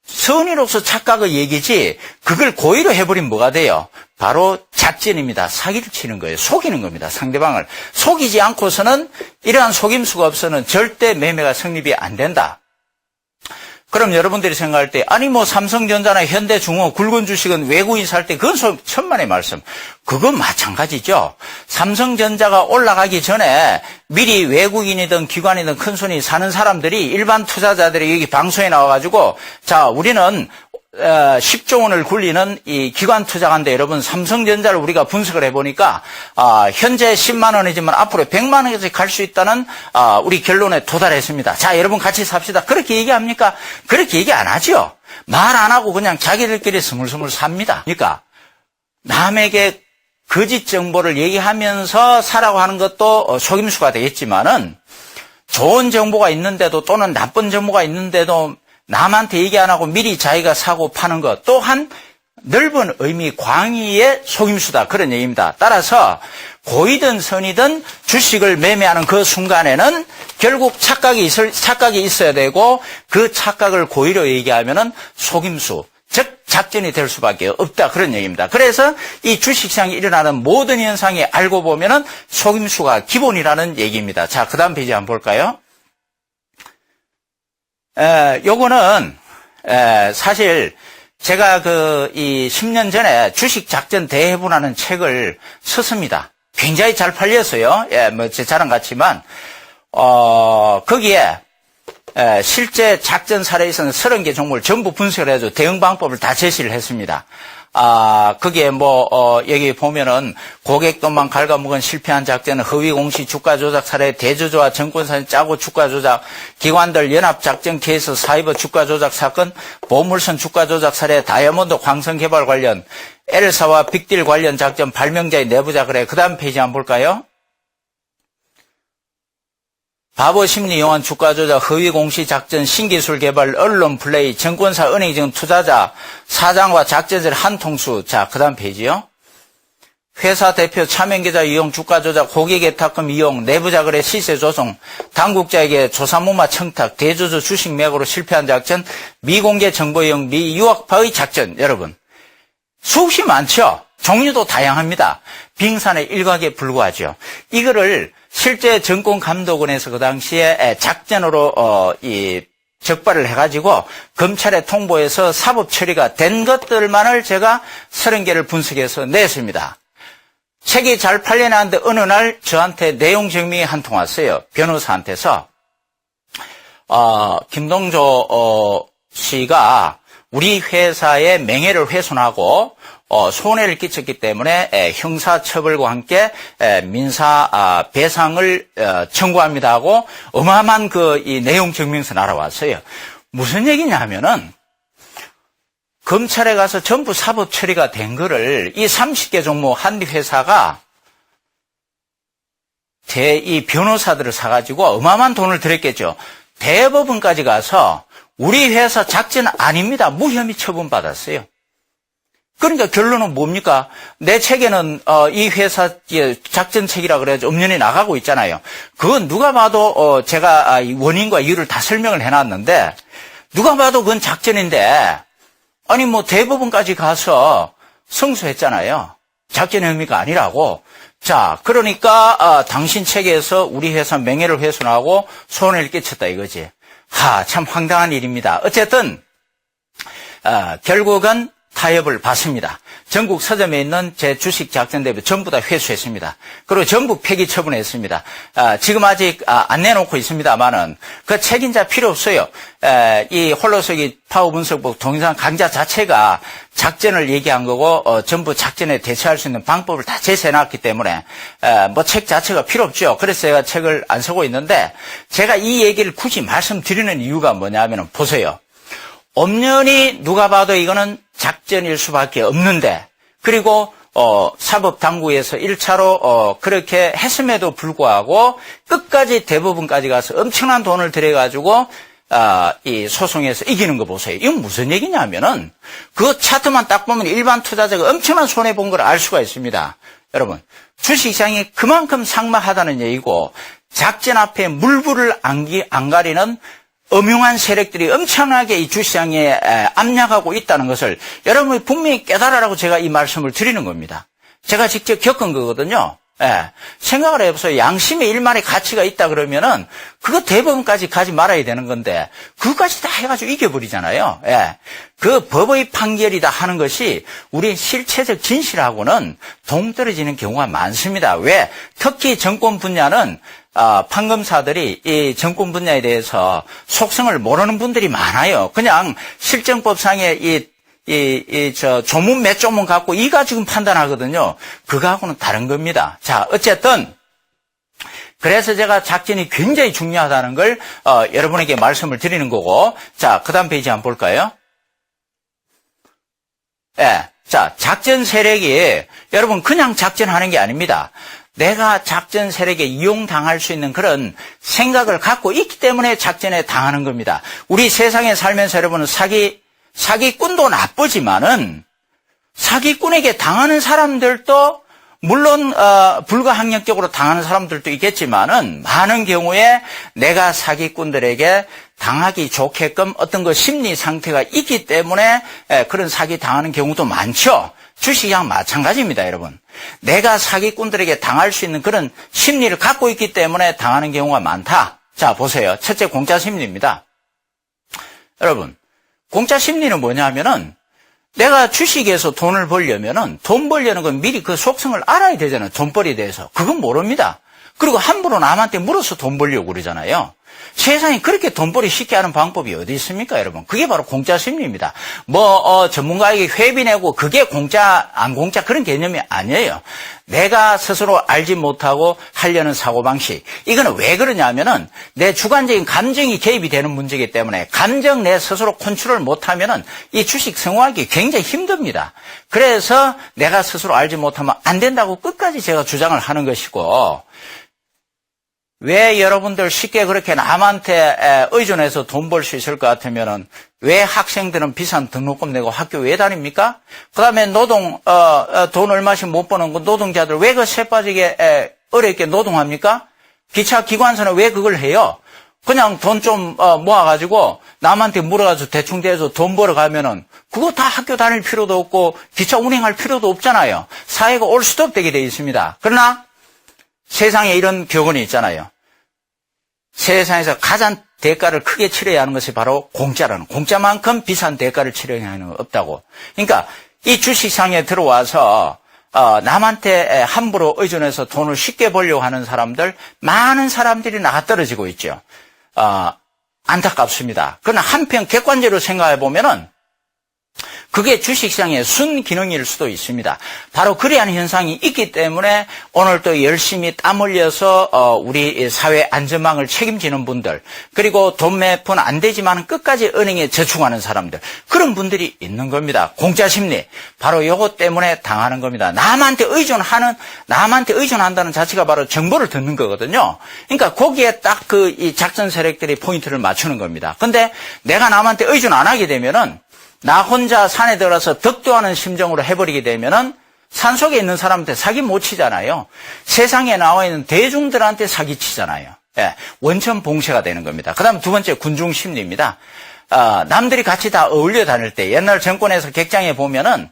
선의로서 착각의 얘기지 그걸 고의로 해버리면 뭐가 돼요? 바로 작전입니다. 사기를 치는 거예요. 속이는 겁니다. 상대방을. 속이지 않고서는 이러한 속임수가 없어서는 절대 매매가 성립이 안 된다. 그럼 여러분들이 생각할 때 삼성전자나 현대중공 굵은 주식은 외국인이 살 때 그건 천만의 말씀. 그건 마찬가지죠. 삼성전자가 올라가기 전에 미리 외국인이든 기관이든 큰손이 사는 사람들이 일반 투자자들이 여기 방송에 나와가지고 우리는 10조 원을 굴리는 이 기관 투자가인데 여러분 삼성전자를 우리가 분석을 해보니까 현재 10만 원이지만 앞으로 100만 원까지 갈 수 있다는 우리 결론에 도달했습니다. 자, 여러분 같이 삽시다. 그렇게 얘기합니까? 그렇게 얘기 안 하죠. 말 안 하고 그냥 자기들끼리 스물스물 삽니다. 그러니까 남에게 거짓 정보를 얘기하면서 사라고 하는 것도 속임수가 되겠지만은 좋은 정보가 있는데도 또는 나쁜 정보가 있는데도 남한테 얘기 안 하고 미리 자기가 사고 파는 것 또한 넓은 의미 광의의 속임수다. 그런 얘기입니다. 따라서 고이든 선이든 주식을 매매하는 그 순간에는 결국 착각이 있어야 되고 그 착각을 고의로 얘기하면은 속임수, 즉 작전이 될 수밖에 없다. 그런 얘기입니다. 그래서 이 주식시장에 일어나는 모든 현상이 알고 보면은 속임수가 기본이라는 얘기입니다. 자, 그 다음 페이지 한번 볼까요? 요거는 사실 제가 이 10년 전에 주식 작전 대회부라는 책을 썼습니다. 굉장히 잘 팔렸어요. 제 자랑 같지만, 거기에, 실제 작전 사례에서는 30개 종목을 전부 분석을 해서 대응 방법을 다 제시를 했습니다. 거기에 여기 보면은 고객돈만 갉아먹은 실패한 작전은 허위 공시 주가 조작 사례, 대주주와 증권사는 짜고 주가 조작, 기관들 연합 작전 케이스 사이버 주가 조작 사건, 보물선 주가 조작 사례, 다이아몬드 광선 개발 관련, L사와 빅딜 관련 작전, 발명자의 내부자 그래. 그 다음 페이지 한번 볼까요? 바보 심리 용한 주가 조작, 허위 공시 작전, 신기술 개발, 언론 플레이, 증권사, 은행증, 투자자, 사장과 작전들 한통수. 자, 그 다음 페이지요. 회사 대표 차명계좌 이용, 주가 조작, 고객의 탁금 이용, 내부자 거래 시세 조성, 당국자에게 조사무마 청탁, 대주주 주식 매각으로 실패한 작전, 미공개 정보 이용, 미유학파의 작전. 여러분, 수없이 많죠? 종류도 다양합니다. 빙산의 일각에 불과하죠. 이거를 실제 정권감독원에서 그 당시에 작전으로 적발을 해가지고 검찰에 통보해서 사법 처리가 된 것들만을 제가 30개를 분석해서 냈습니다. 책이 잘 팔려나는데 어느 날 저한테 내용 증명이 한 통 왔어요. 변호사한테서 김동조 씨가 우리 회사의 명예를 훼손하고 손해를 끼쳤기 때문에 형사처벌과 함께 민사 배상을 청구합니다 하고 어마어마한 이 내용 증명서 날아왔어요. 무슨 얘기냐면은 검찰에 가서 전부 사법 처리가 된 거를 이 30개 종목 한 회사가 이 변호사들을 사가지고 어마어마한 돈을 들였겠죠. 대법원까지 가서 우리 회사 작전 아닙니다. 무혐의 처분받았어요. 그러니까 결론은 뭡니까? 내 책에는 이 회사 작전책이라 그래야지 엄연히 나가고 있잖아요. 그건 누가 봐도 제가 원인과 이유를 다 설명을 해놨는데 누가 봐도 그건 작전인데 아니 대법원까지 가서 승소했잖아요. 작전 혐의가 아니라고. 자, 그러니까 당신 책에서 우리 회사 명예를 훼손하고 손해를 끼쳤다 이거지. 참 황당한 일입니다. 어쨌든 결국은 타협을 받습니다. 전국 서점에 있는 제 주식 작전 대비 전부 다 회수했습니다. 그리고 전부 폐기 처분했습니다. 지금 아직 안 내놓고 있습니다만은 그 책임자 필요 없어요. 이 홀로서기 파워 분석법 동영상 강좌 자체가 작전을 얘기한 거고 전부 작전에 대처할 수 있는 방법을 다 제시해놨기 때문에 책 자체가 필요 없죠. 그래서 제가 책을 안 쓰고 있는데 제가 이 얘기를 굳이 말씀드리는 이유가 뭐냐면 보세요. 엄연히 누가 봐도 이거는 작전일 수밖에 없는데 그리고 사법당국에서 1차로 그렇게 했음에도 불구하고 끝까지 대법원까지 가서 엄청난 돈을 들여가지고 이 소송에서 이기는 거 보세요. 이건 무슨 얘기냐면은 그 차트만 딱 보면 일반 투자자가 엄청난 손해본 걸 알 수가 있습니다. 여러분 주식시장이 그만큼 삭막하다는 얘기고 작전 앞에 물불을 안 가리는 엄용한 세력들이 엄청나게 이 주시장에 압력하고 있다는 것을 여러분이 분명히 깨달으라고 제가 이 말씀을 드리는 겁니다. 제가 직접 겪은 거거든요. 생각을 해보세요. 양심의 일말의 가치가 있다 그러면은 그거 대법원까지 가지 말아야 되는 건데 그거까지 다 해가지고 이겨버리잖아요. 그 법의 판결이다 하는 것이 우리 실체적 진실하고는 동떨어지는 경우가 많습니다. 왜? 특히 정권 분야는 판검사들이 이 정권 분야에 대해서 속성을 모르는 분들이 많아요. 그냥 실정법상의 조문 몇 조문 갖고 이 가지고 판단하거든요. 그거하고는 다른 겁니다. 자, 어쨌든 그래서 제가 작전이 굉장히 중요하다는 걸 여러분에게 말씀을 드리는 거고. 자, 그 다음 페이지 한번 볼까요? 자, 작전 세력이 여러분 그냥 작전하는 게 아닙니다. 내가 작전 세력에 이용당할 수 있는 그런 생각을 갖고 있기 때문에 작전에 당하는 겁니다. 우리 세상에 살면서 여러분은 사기꾼도 나쁘지만은 사기꾼에게 당하는 사람들도 물론 불가항력적으로 당하는 사람들도 있겠지만은 많은 경우에 내가 사기꾼들에게 당하기 좋게끔 어떤 그 심리 상태가 있기 때문에 그런 사기 당하는 경우도 많죠. 주식시장 마찬가지입니다, 여러분. 내가 사기꾼들에게 당할 수 있는 그런 심리를 갖고 있기 때문에 당하는 경우가 많다. 자, 보세요. 첫째, 공짜 심리입니다. 여러분, 공짜 심리는 뭐냐면은 내가 주식에서 돈을 벌려면은 돈 벌려는 건 미리 그 속성을 알아야 되잖아요. 돈벌이에 대해서. 그건 모릅니다. 그리고 함부로 남한테 물어서 돈 벌려고 그러잖아요. 세상에 그렇게 돈벌이 쉽게 하는 방법이 어디 있습니까, 여러분? 그게 바로 공짜 심리입니다. 전문가에게 회비 내고 그게 공짜, 안 공짜 그런 개념이 아니에요. 내가 스스로 알지 못하고 하려는 사고방식. 이거는 왜 그러냐면은 내 주관적인 감정이 개입이 되는 문제이기 때문에 감정 내 스스로 컨트롤 못하면은 이 주식 성공하기 굉장히 힘듭니다. 그래서 내가 스스로 알지 못하면 안 된다고 끝까지 제가 주장을 하는 것이고, 왜 여러분들 쉽게 그렇게 남한테 의존해서 돈 벌 수 있을 것 같으면은 왜 학생들은 비싼 등록금 내고 학교 왜 다닙니까? 그 다음에 돈 얼마씩 못 버는 그 노동자들 왜 그 쇠 빠지게 어렵게 노동합니까? 기차 기관사는 왜 그걸 해요? 그냥 돈 좀 모아가지고 남한테 물어가지고 대충 대서 돈 벌어가면은 그거 다 학교 다닐 필요도 없고 기차 운행할 필요도 없잖아요. 사회가 올 수도 없게 돼 있습니다. 그러나 세상에 이런 격언이 있잖아요. 세상에서 가장 대가를 크게 치러야 하는 것이 바로 공짜라는, 공짜만큼 비싼 대가를 치러야 하는 건 없다고. 그러니까 이 주식시장에 들어와서 남한테 함부로 의존해서 돈을 쉽게 벌려고 하는 사람들, 많은 사람들이 나가 떨어지고 있죠. 안타깝습니다. 그러나 한편 객관적으로 생각해 보면은 그게 주식시장의 순기능일 수도 있습니다. 바로 그러한 현상이 있기 때문에 오늘 또 열심히 땀 흘려서 우리 사회 안전망을 책임지는 분들, 그리고 돈 몇 푼 안 되지만 끝까지 은행에 저축하는 사람들, 그런 분들이 있는 겁니다. 공짜 심리, 바로 이것 때문에 당하는 겁니다. 남한테 의존한다는 자체가 바로 정보를 듣는 거거든요. 그러니까 거기에 딱 이 작전 세력들이 포인트를 맞추는 겁니다. 근데 내가 남한테 의존 안 하게 되면은 나 혼자 산에 들어가서 덕도하는 심정으로 해버리게 되면은 산속에 있는 사람한테 사기 못 치잖아요. 세상에 나와 있는 대중들한테 사기 치잖아요. 예, 원천 봉쇄가 되는 겁니다. 그 다음 두 번째, 군중 심리입니다. 남들이 같이 다 어울려 다닐 때, 옛날 정권에서 객장에 보면은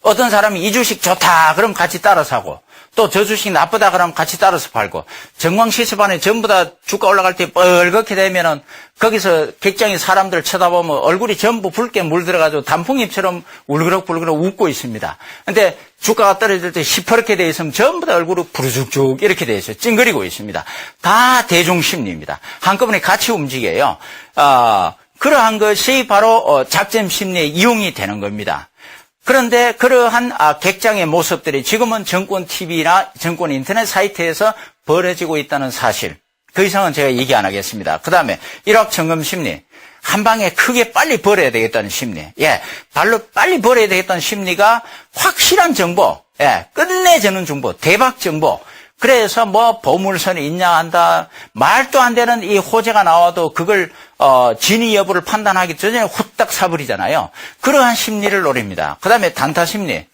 어떤 사람이 이 주식 좋다 그럼 같이 따라 사고, 또 저 주식 나쁘다 그러면 같이 따라서 팔고, 정광 시습안에 전부 다 주가 올라갈 때 뻘겋게 되면은 거기서 객장에 사람들 쳐다보면 얼굴이 전부 붉게 물들어가지고 단풍잎처럼 울그럭불그럭 웃고 있습니다. 근데 주가가 떨어질 때 시퍼렇게 돼 있으면 전부 다 얼굴이 부르죽죽 이렇게 돼 있어요. 찡그리고 있습니다. 다 대중심리입니다. 한꺼번에 같이 움직여요. 그러한 것이 바로 작전 심리에 이용이 되는 겁니다. 그런데 그러한 객장의 모습들이 지금은 정권 TV나 정권 인터넷 사이트에서 벌어지고 있다는 사실, 그 이상은 제가 얘기 안 하겠습니다. 그 다음에 일확천금 심리, 한 방에 크게 빨리 벌어야 되겠다는 심리, 발로 빨리 벌어야 되겠다는 심리가 확실한 정보, 끝내주는 정보, 대박 정보. 그래서 보물선이 있냐 한다, 말도 안 되는 이 호재가 나와도 그걸 진위 여부를 판단하기 전에 후딱 사버리잖아요. 그러한 심리를 노립니다. 그 다음에 단타 심리,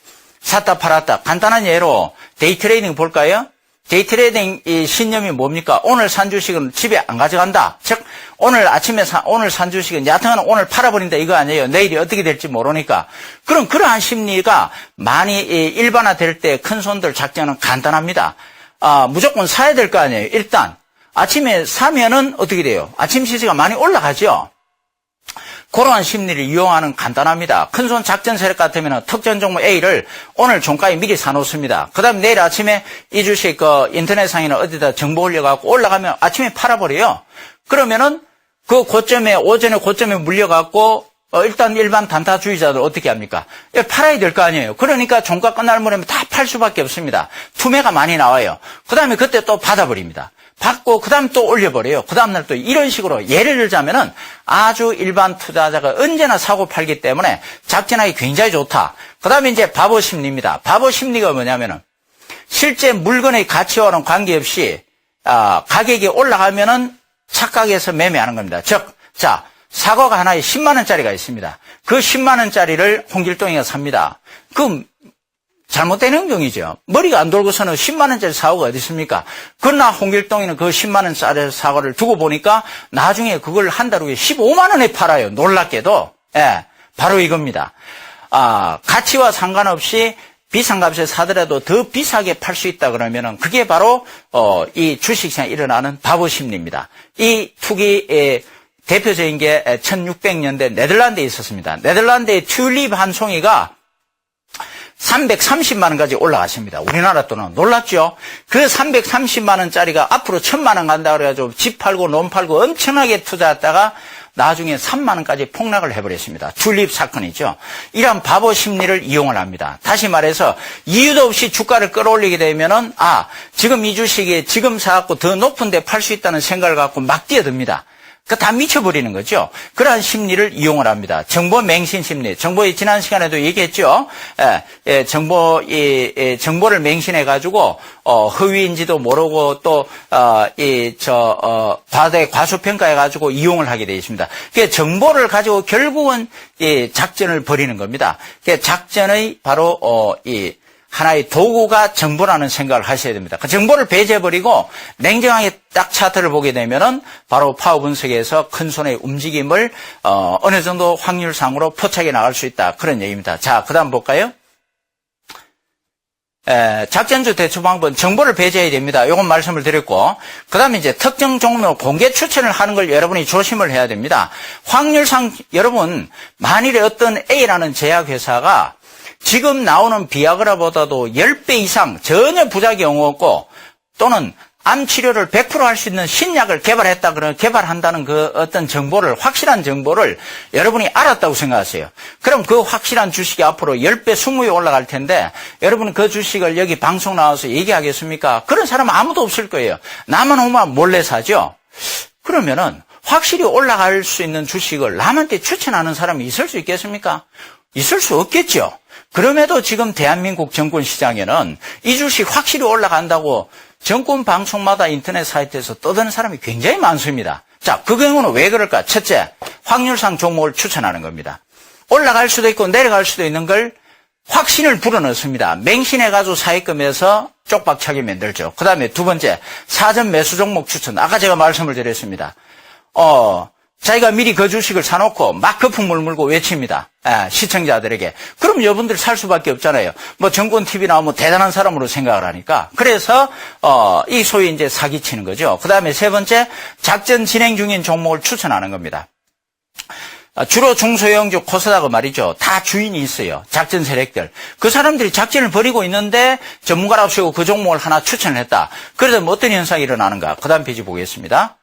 샀다 팔았다. 간단한 예로 데이 트레이딩 볼까요? 데이 트레이딩 이 신념이 뭡니까? 오늘 산 주식은 집에 안 가져간다. 즉 오늘 아침에 오늘 산 주식은 야당은 오늘 팔아버린다 이거 아니에요. 내일이 어떻게 될지 모르니까. 그럼 그러한 심리가 많이 일반화될 때 큰 손들 작전은 간단합니다. 무조건 사야 될 거 아니에요. 일단 아침에 사면은 어떻게 돼요? 아침 시세가 많이 올라가죠. 그러한 심리를 이용하는 간단합니다. 큰손 작전 세력 같으면 특정 종목 A를 오늘 종가에 미리 사놓습니다. 그 다음에 내일 아침에 이 주식 인터넷상이나 어디다 정보 올려갖고 올라가면 아침에 팔아버려요. 그러면은 그 고점에, 오전에 고점에 물려갖고 일단 일반 단타주의자들 어떻게 합니까? 팔아야 될 거 아니에요. 그러니까 종가 끝날 무렵에 다 팔 수밖에 없습니다. 투매가 많이 나와요. 그 다음에 그때 또 받아버립니다. 받고 그 다음 또 올려버려요. 그 다음날 또 이런 식으로 예를 들자면은 아주 일반 투자자가 언제나 사고 팔기 때문에 작전하기 굉장히 좋다. 그 다음에 이제 바보 심리입니다. 바보 심리가 뭐냐면은 실제 물건의 가치와는 관계없이 가격이 올라가면은 착각해서 매매하는 겁니다. 즉, 자, 사과가 하나에 10만 원짜리가 있습니다. 그 10만 원짜리를 홍길동이가 삽니다. 그럼 잘못된 행동이죠. 머리가 안 돌고서는 10만 원짜리 사과가 어디 있습니까? 그러나 홍길동이는 그 10만 원짜리 사과를 두고 보니까 나중에 그걸 한 달 후에 15만 원에 팔아요. 놀랍게도. 예, 바로 이겁니다. 가치와 상관없이 비싼 값에 사더라도 더 비싸게 팔 수 있다 그러면은 그게 바로 이 주식시장에 일어나는 바보 심리입니다. 이 투기의 대표적인 게 1600년대 네덜란드에 있었습니다. 네덜란드의 튤립 한 송이가 330만 원까지 올라갔습니다. 우리나라 돈은 놀랐죠? 그 330만 원짜리가 앞으로 1000만 원 간다 그래가지고 집 팔고 논 팔고 엄청나게 투자했다가 나중에 3만 원까지 폭락을 해버렸습니다. 튤립 사건이죠. 이런 바보 심리를 이용을 합니다. 다시 말해서 이유도 없이 주가를 끌어올리게 되면은 지금 이 주식이 지금 사갖고 더 높은 데 팔 수 있다는 생각을 갖고 막 뛰어듭니다. 그 다 미쳐버리는 거죠. 그러한 심리를 이용을 합니다. 정보 맹신 심리. 정보의 지난 시간에도 얘기했죠. 정보를 맹신해가지고, 허위인지도 모르고 또, 과소평가해가지고 이용을 하게 되어 있습니다. 그 정보를 가지고 결국은 작전을 벌이는 겁니다. 그 작전의 바로, 하나의 도구가 정보라는 생각을 하셔야 됩니다. 그 정보를 배제해버리고 냉정하게 딱 차트를 보게 되면은 바로 파워 분석에서 큰 손의 움직임을 어느 정도 확률상으로 포착해 나갈 수 있다. 그런 얘기입니다. 자, 그 다음 볼까요? 작전주 대처 방법은 정보를 배제해야 됩니다. 요건 말씀을 드렸고, 그 다음에 이제 특정 종목 공개 추천을 하는 걸 여러분이 조심을 해야 됩니다. 확률상 여러분, 만일에 어떤 A라는 제약회사가 지금 나오는 비아그라보다도 10배 이상 전혀 부작용 없고 또는 암 치료를 100% 할 수 있는 신약을 개발한다는 그 어떤 정보를, 확실한 정보를 여러분이 알았다고 생각하세요. 그럼 그 확실한 주식이 앞으로 10배, 20배 올라갈 텐데 여러분은 그 주식을 여기 방송 나와서 얘기하겠습니까? 그런 사람은 아무도 없을 거예요. 나만 오면 몰래 사죠. 그러면은 확실히 올라갈 수 있는 주식을 남한테 추천하는 사람이 있을 수 있겠습니까? 있을 수 없겠죠. 그럼에도 지금 대한민국 정권시장에는 이 주식 확실히 올라간다고 정권 방송마다 인터넷 사이트에서 떠드는 사람이 굉장히 많습니다. 자, 그 경우는 왜 그럴까? 첫째, 확률상 종목을 추천하는 겁니다. 올라갈 수도 있고 내려갈 수도 있는 걸 확신을 불어넣습니다. 맹신해가지고 사익금에서 쪽박차게 만들죠. 그 다음에 두 번째, 사전 매수 종목 추천. 아까 제가 말씀을 드렸습니다. 자기가 미리 그 주식을 사놓고 막 거품을 물고 외칩니다. 시청자들에게. 그럼 여러분들 살 수밖에 없잖아요. 뭐 정권TV 나오면 대단한 사람으로 생각을 하니까. 그래서 이 소위 이제 사기치는 거죠. 그 다음에 세 번째, 작전 진행 중인 종목을 추천하는 겁니다. 주로 중소형주 코스닥은 말이죠. 다 주인이 있어요. 작전 세력들. 그 사람들이 작전을 벌이고 있는데 전문가랍시고 그 종목을 하나 추천을 했다. 그러면 어떤 현상이 일어나는가? 그 다음 페이지 보겠습니다.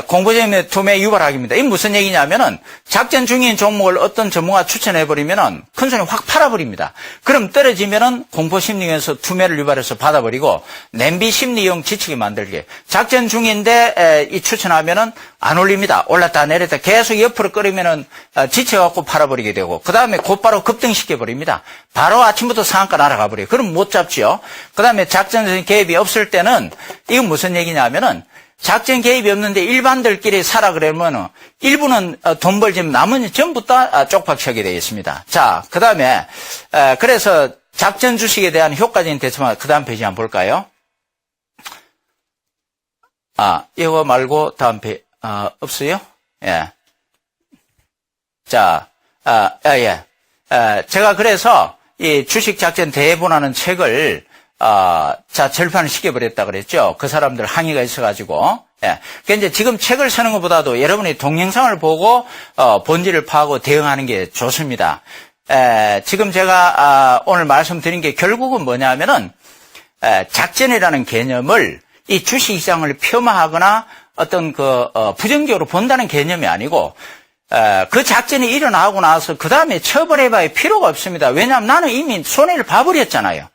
공포점의 투매 유발하기입니다. 이게 무슨 얘기냐면은 작전 중인 종목을 어떤 전문가 추천해버리면은 큰 손이 확 팔아버립니다. 그럼 떨어지면은 공포심리에서 투매를 유발해서 받아버리고 냄비 심리용 지치게 만들게. 작전 중인데 이 추천하면은 안 올립니다. 올랐다 내렸다 계속 옆으로 끌으면은 지쳐갖고 팔아버리게 되고 그 다음에 곧바로 급등시켜버립니다. 바로 아침부터 상한가 날아가 버려요. 그럼 못 잡죠. 그 다음에 작전 개입이 없을 때는 이건 무슨 얘기냐면은 작전 개입이 없는데 일반들끼리 사라 그러면 일부는 돈 벌지만 나머지 전부 다 쪽박차게 되어 있습니다. 자, 그 다음에 그래서 작전 주식에 대한 효과적인 대처만 그 다음 페이지 한번 볼까요? 이거 말고 다음 페이지 없어요? 예. 자, 예. 제가 그래서 이 주식 작전 대본하는 책을 절판을 시켜버렸다 그랬죠. 그 사람들 항의가 있어가지고. 예. 그러니까 이제 지금 책을 쓰는 것보다도 여러분이 동영상을 보고, 본질을 파악하고 대응하는 게 좋습니다. 지금 제가, 오늘 말씀드린 게 결국은 뭐냐면은, 작전이라는 개념을 이 주식시장을 폄하하거나 어떤 부정적으로 본다는 개념이 아니고, 그 작전이 일어나고 나서 그 다음에 처벌해봐야 필요가 없습니다. 왜냐하면 나는 이미 손해를 봐버렸잖아요.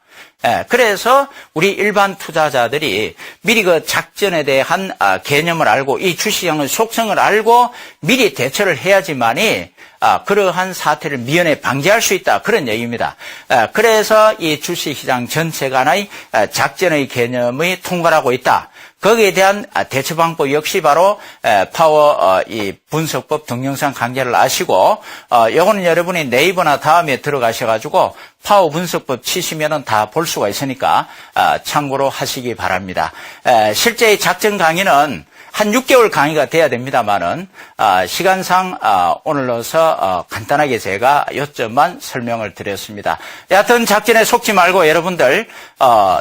그래서 우리 일반 투자자들이 미리 그 작전에 대한 개념을 알고 이 주시장의 속성을 알고 미리 대처를 해야지만이 그러한 사태를 미연에 방지할 수 있다. 그런 얘기입니다. 그래서 이 주식시장 전체간의 작전의 개념이 통과하고 있다. 거기에 대한 대처 방법 역시 바로 파워 이 분석법 동영상 강좌를 아시고 요거는 여러분이 네이버나 다음에 들어가셔가지고 파워 분석법 치시면은 다 볼 수가 있으니까 참고로 하시기 바랍니다. 실제 작전 강의는 한 6개월 강의가 돼야 됩니다만은 시간상 오늘로서 간단하게 제가 요점만 설명을 드렸습니다. 여하튼 작전에 속지 말고 여러분들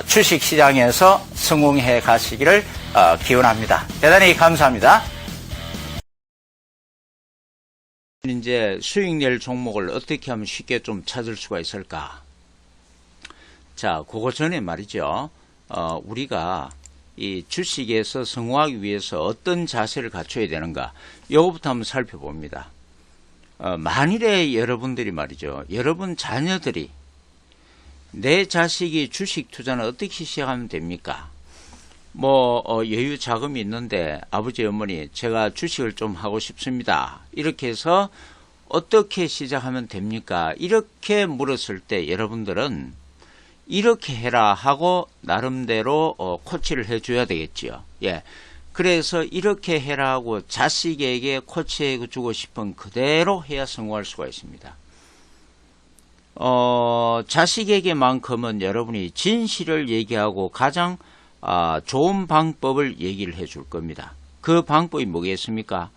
주식시장에서 성공해 가시기를 기원합니다. 대단히 감사합니다. 이제 수익 낼 종목을 어떻게 하면 쉽게 좀 찾을 수가 있을까? 자, 그거 전에 말이죠. 우리가 이 주식에서 성공하기 위해서 어떤 자세를 갖춰야 되는가, 이거부터 한번 살펴봅니다. 만일에 여러분들이 말이죠, 여러분 자녀들이 내 자식이 주식 투자는 어떻게 시작하면 됩니까? 여유 자금이 있는데 아버지 어머니 제가 주식을 좀 하고 싶습니다, 이렇게 해서 어떻게 시작하면 됩니까? 이렇게 물었을 때 여러분들은 이렇게 해라 하고 나름대로 코치를 해줘야 되겠지요. 예. 그래서 이렇게 해라 하고 자식에게 코치해주고 싶은 그대로 해야 성공할 수가 있습니다. 자식에게만큼은 여러분이 진실을 얘기하고 가장 좋은 방법을 얘기를 해줄 겁니다. 그 방법이 뭐겠습니까?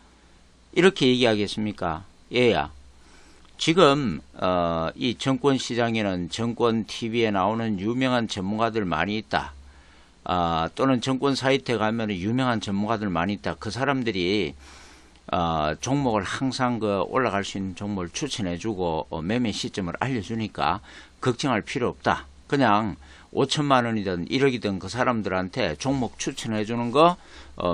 이렇게 얘기하겠습니까? 얘야, 지금 이 증권시장에는 증권TV에 나오는 유명한 전문가들 많이 있다. 또는 증권 사이트에 가면 유명한 전문가들 많이 있다. 그 사람들이 종목을 항상 올라갈 수 있는 종목을 추천해주고 매매 시점을 알려주니까 걱정할 필요 없다. 그냥 5천만 원이든 1억이든 그 사람들한테 종목 추천해주는 거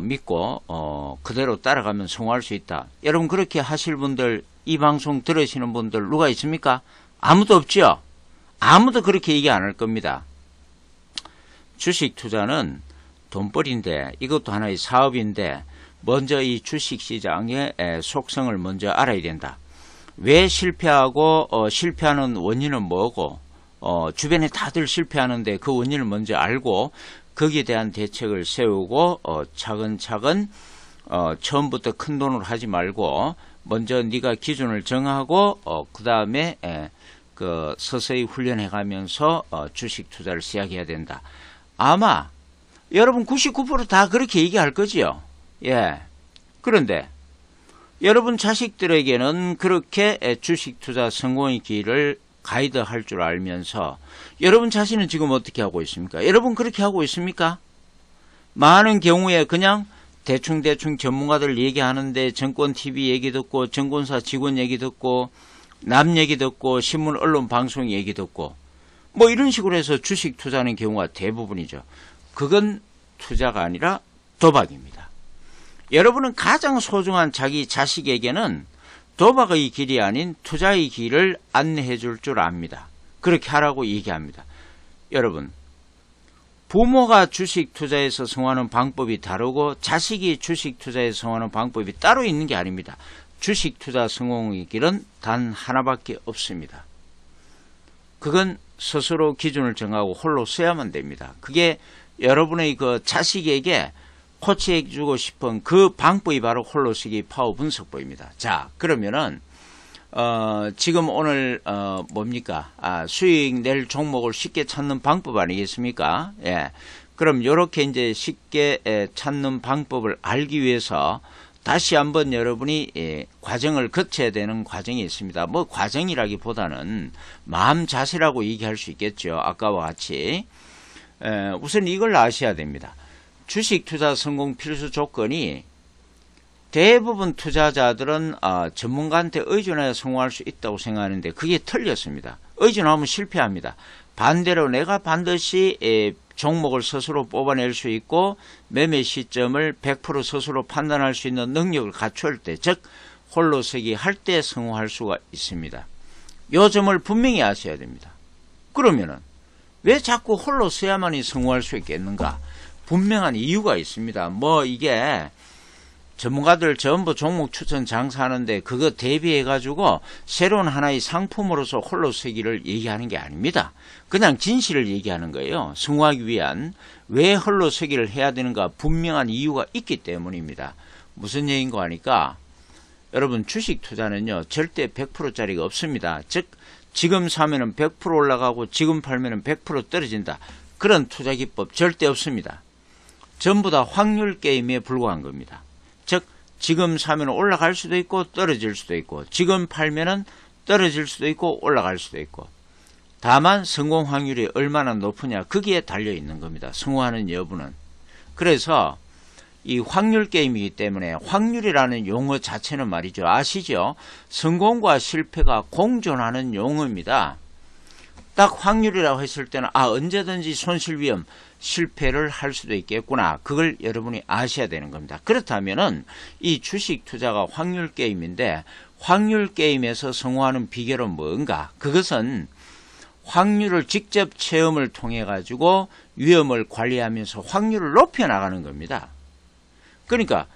믿고 그대로 따라가면 성공할 수 있다. 여러분 그렇게 하실 분들, 이 방송 들으시는 분들 누가 있습니까? 아무도 없죠? 아무도 그렇게 얘기 안 할 겁니다. 주식 투자는 돈벌이인데 이것도 하나의 사업인데 먼저 이 주식시장의 속성을 먼저 알아야 된다. 왜 실패하고 실패하는 원인은 뭐고 주변에 다들 실패하는데 그 원인을 먼저 알고 거기에 대한 대책을 세우고 차근차근 처음부터 큰 돈으로 하지 말고 먼저 네가 기준을 정하고 그 다음에 서서히 훈련해 가면서 주식 투자를 시작해야 된다. 아마 여러분 99% 다 그렇게 얘기할 거지요. 예. 그런데 여러분 자식들에게는 그렇게 주식 투자 성공의 길을 가이드할 줄 알면서 여러분 자신은 지금 어떻게 하고 있습니까? 여러분 그렇게 하고 있습니까? 많은 경우에 그냥 대충 전문가들 얘기하는데 증권TV 얘기 듣고 증권사 직원 얘기 듣고 남 얘기 듣고 신문 언론 방송 얘기 듣고 이런 식으로 해서 주식 투자하는 경우가 대부분이죠. 그건 투자가 아니라 도박입니다. 여러분은 가장 소중한 자기 자식에게는 도박의 길이 아닌 투자의 길을 안내해 줄 줄 압니다. 그렇게 하라고 얘기합니다. 여러분, 부모가 주식 투자에서 성공하는 방법이 다르고 자식이 주식 투자에서 성공하는 방법이 따로 있는 게 아닙니다. 주식 투자 성공의 길은 단 하나밖에 없습니다. 그건 스스로 기준을 정하고 홀로 써야만 됩니다. 그게 여러분의 그 자식에게 코치해 주고 싶은 그 방법이 바로 홀로 쓰기 파워 분석법입니다. 자, 그러면은 지금 오늘 뭡니까? 수익 낼 종목을 쉽게 찾는 방법 아니겠습니까? 예. 그럼 요렇게 이제 쉽게 찾는 방법을 알기 위해서 다시 한번 여러분이 과정을 거쳐야 되는 과정이 있습니다. 과정이라기보다는 마음 자세라고 얘기할 수 있겠죠. 아까와 같이. 우선 이걸 아셔야 됩니다. 주식 투자 성공 필수 조건이 대부분 투자자들은 전문가한테 의존해야 성공할 수 있다고 생각하는데 그게 틀렸습니다. 의존하면 실패합니다. 반대로 내가 반드시 종목을 스스로 뽑아낼 수 있고 매매 시점을 100% 스스로 판단할 수 있는 능력을 갖출 때, 즉 홀로서기 할 때 성공할 수가 있습니다. 이 점을 분명히 아셔야 됩니다. 그러면은 왜 자꾸 홀로 서야만이 성공할 수 있겠는가? 분명한 이유가 있습니다. 이게 전문가들 전부 종목 추천 장사하는데 그거 대비해가지고 새로운 하나의 상품으로서 홀로 서기를 얘기하는 게 아닙니다. 그냥 진실을 얘기하는 거예요. 성공하기 위한 왜 홀로 서기를 해야 되는가 분명한 이유가 있기 때문입니다. 무슨 얘기인가 하니까 여러분 주식 투자는요 절대 100%짜리가 없습니다. 즉 지금 사면은 100% 올라가고 지금 팔면은 100% 떨어진다. 그런 투자 기법 절대 없습니다. 전부 다 확률 게임에 불과한 겁니다. 즉 지금 사면 올라갈 수도 있고 떨어질 수도 있고 지금 팔면은 떨어질 수도 있고 올라갈 수도 있고 다만 성공 확률이 얼마나 높으냐 거기에 달려 있는 겁니다. 성공하는 여부는. 그래서 이 확률 게임이기 때문에 확률이라는 용어 자체는 말이죠. 아시죠? 성공과 실패가 공존하는 용어입니다. 딱 확률이라고 했을 때는 언제든지 손실 위험 실패를 할 수도 있겠구나. 그걸 여러분이 아셔야 되는 겁니다. 그렇다면은 이 주식 투자가 확률 게임인데 확률 게임에서 성공하는 비결은 뭔가? 그것은 확률을 직접 체험을 통해 가지고 위험을 관리하면서 확률을 높여 나가는 겁니다. 그러니까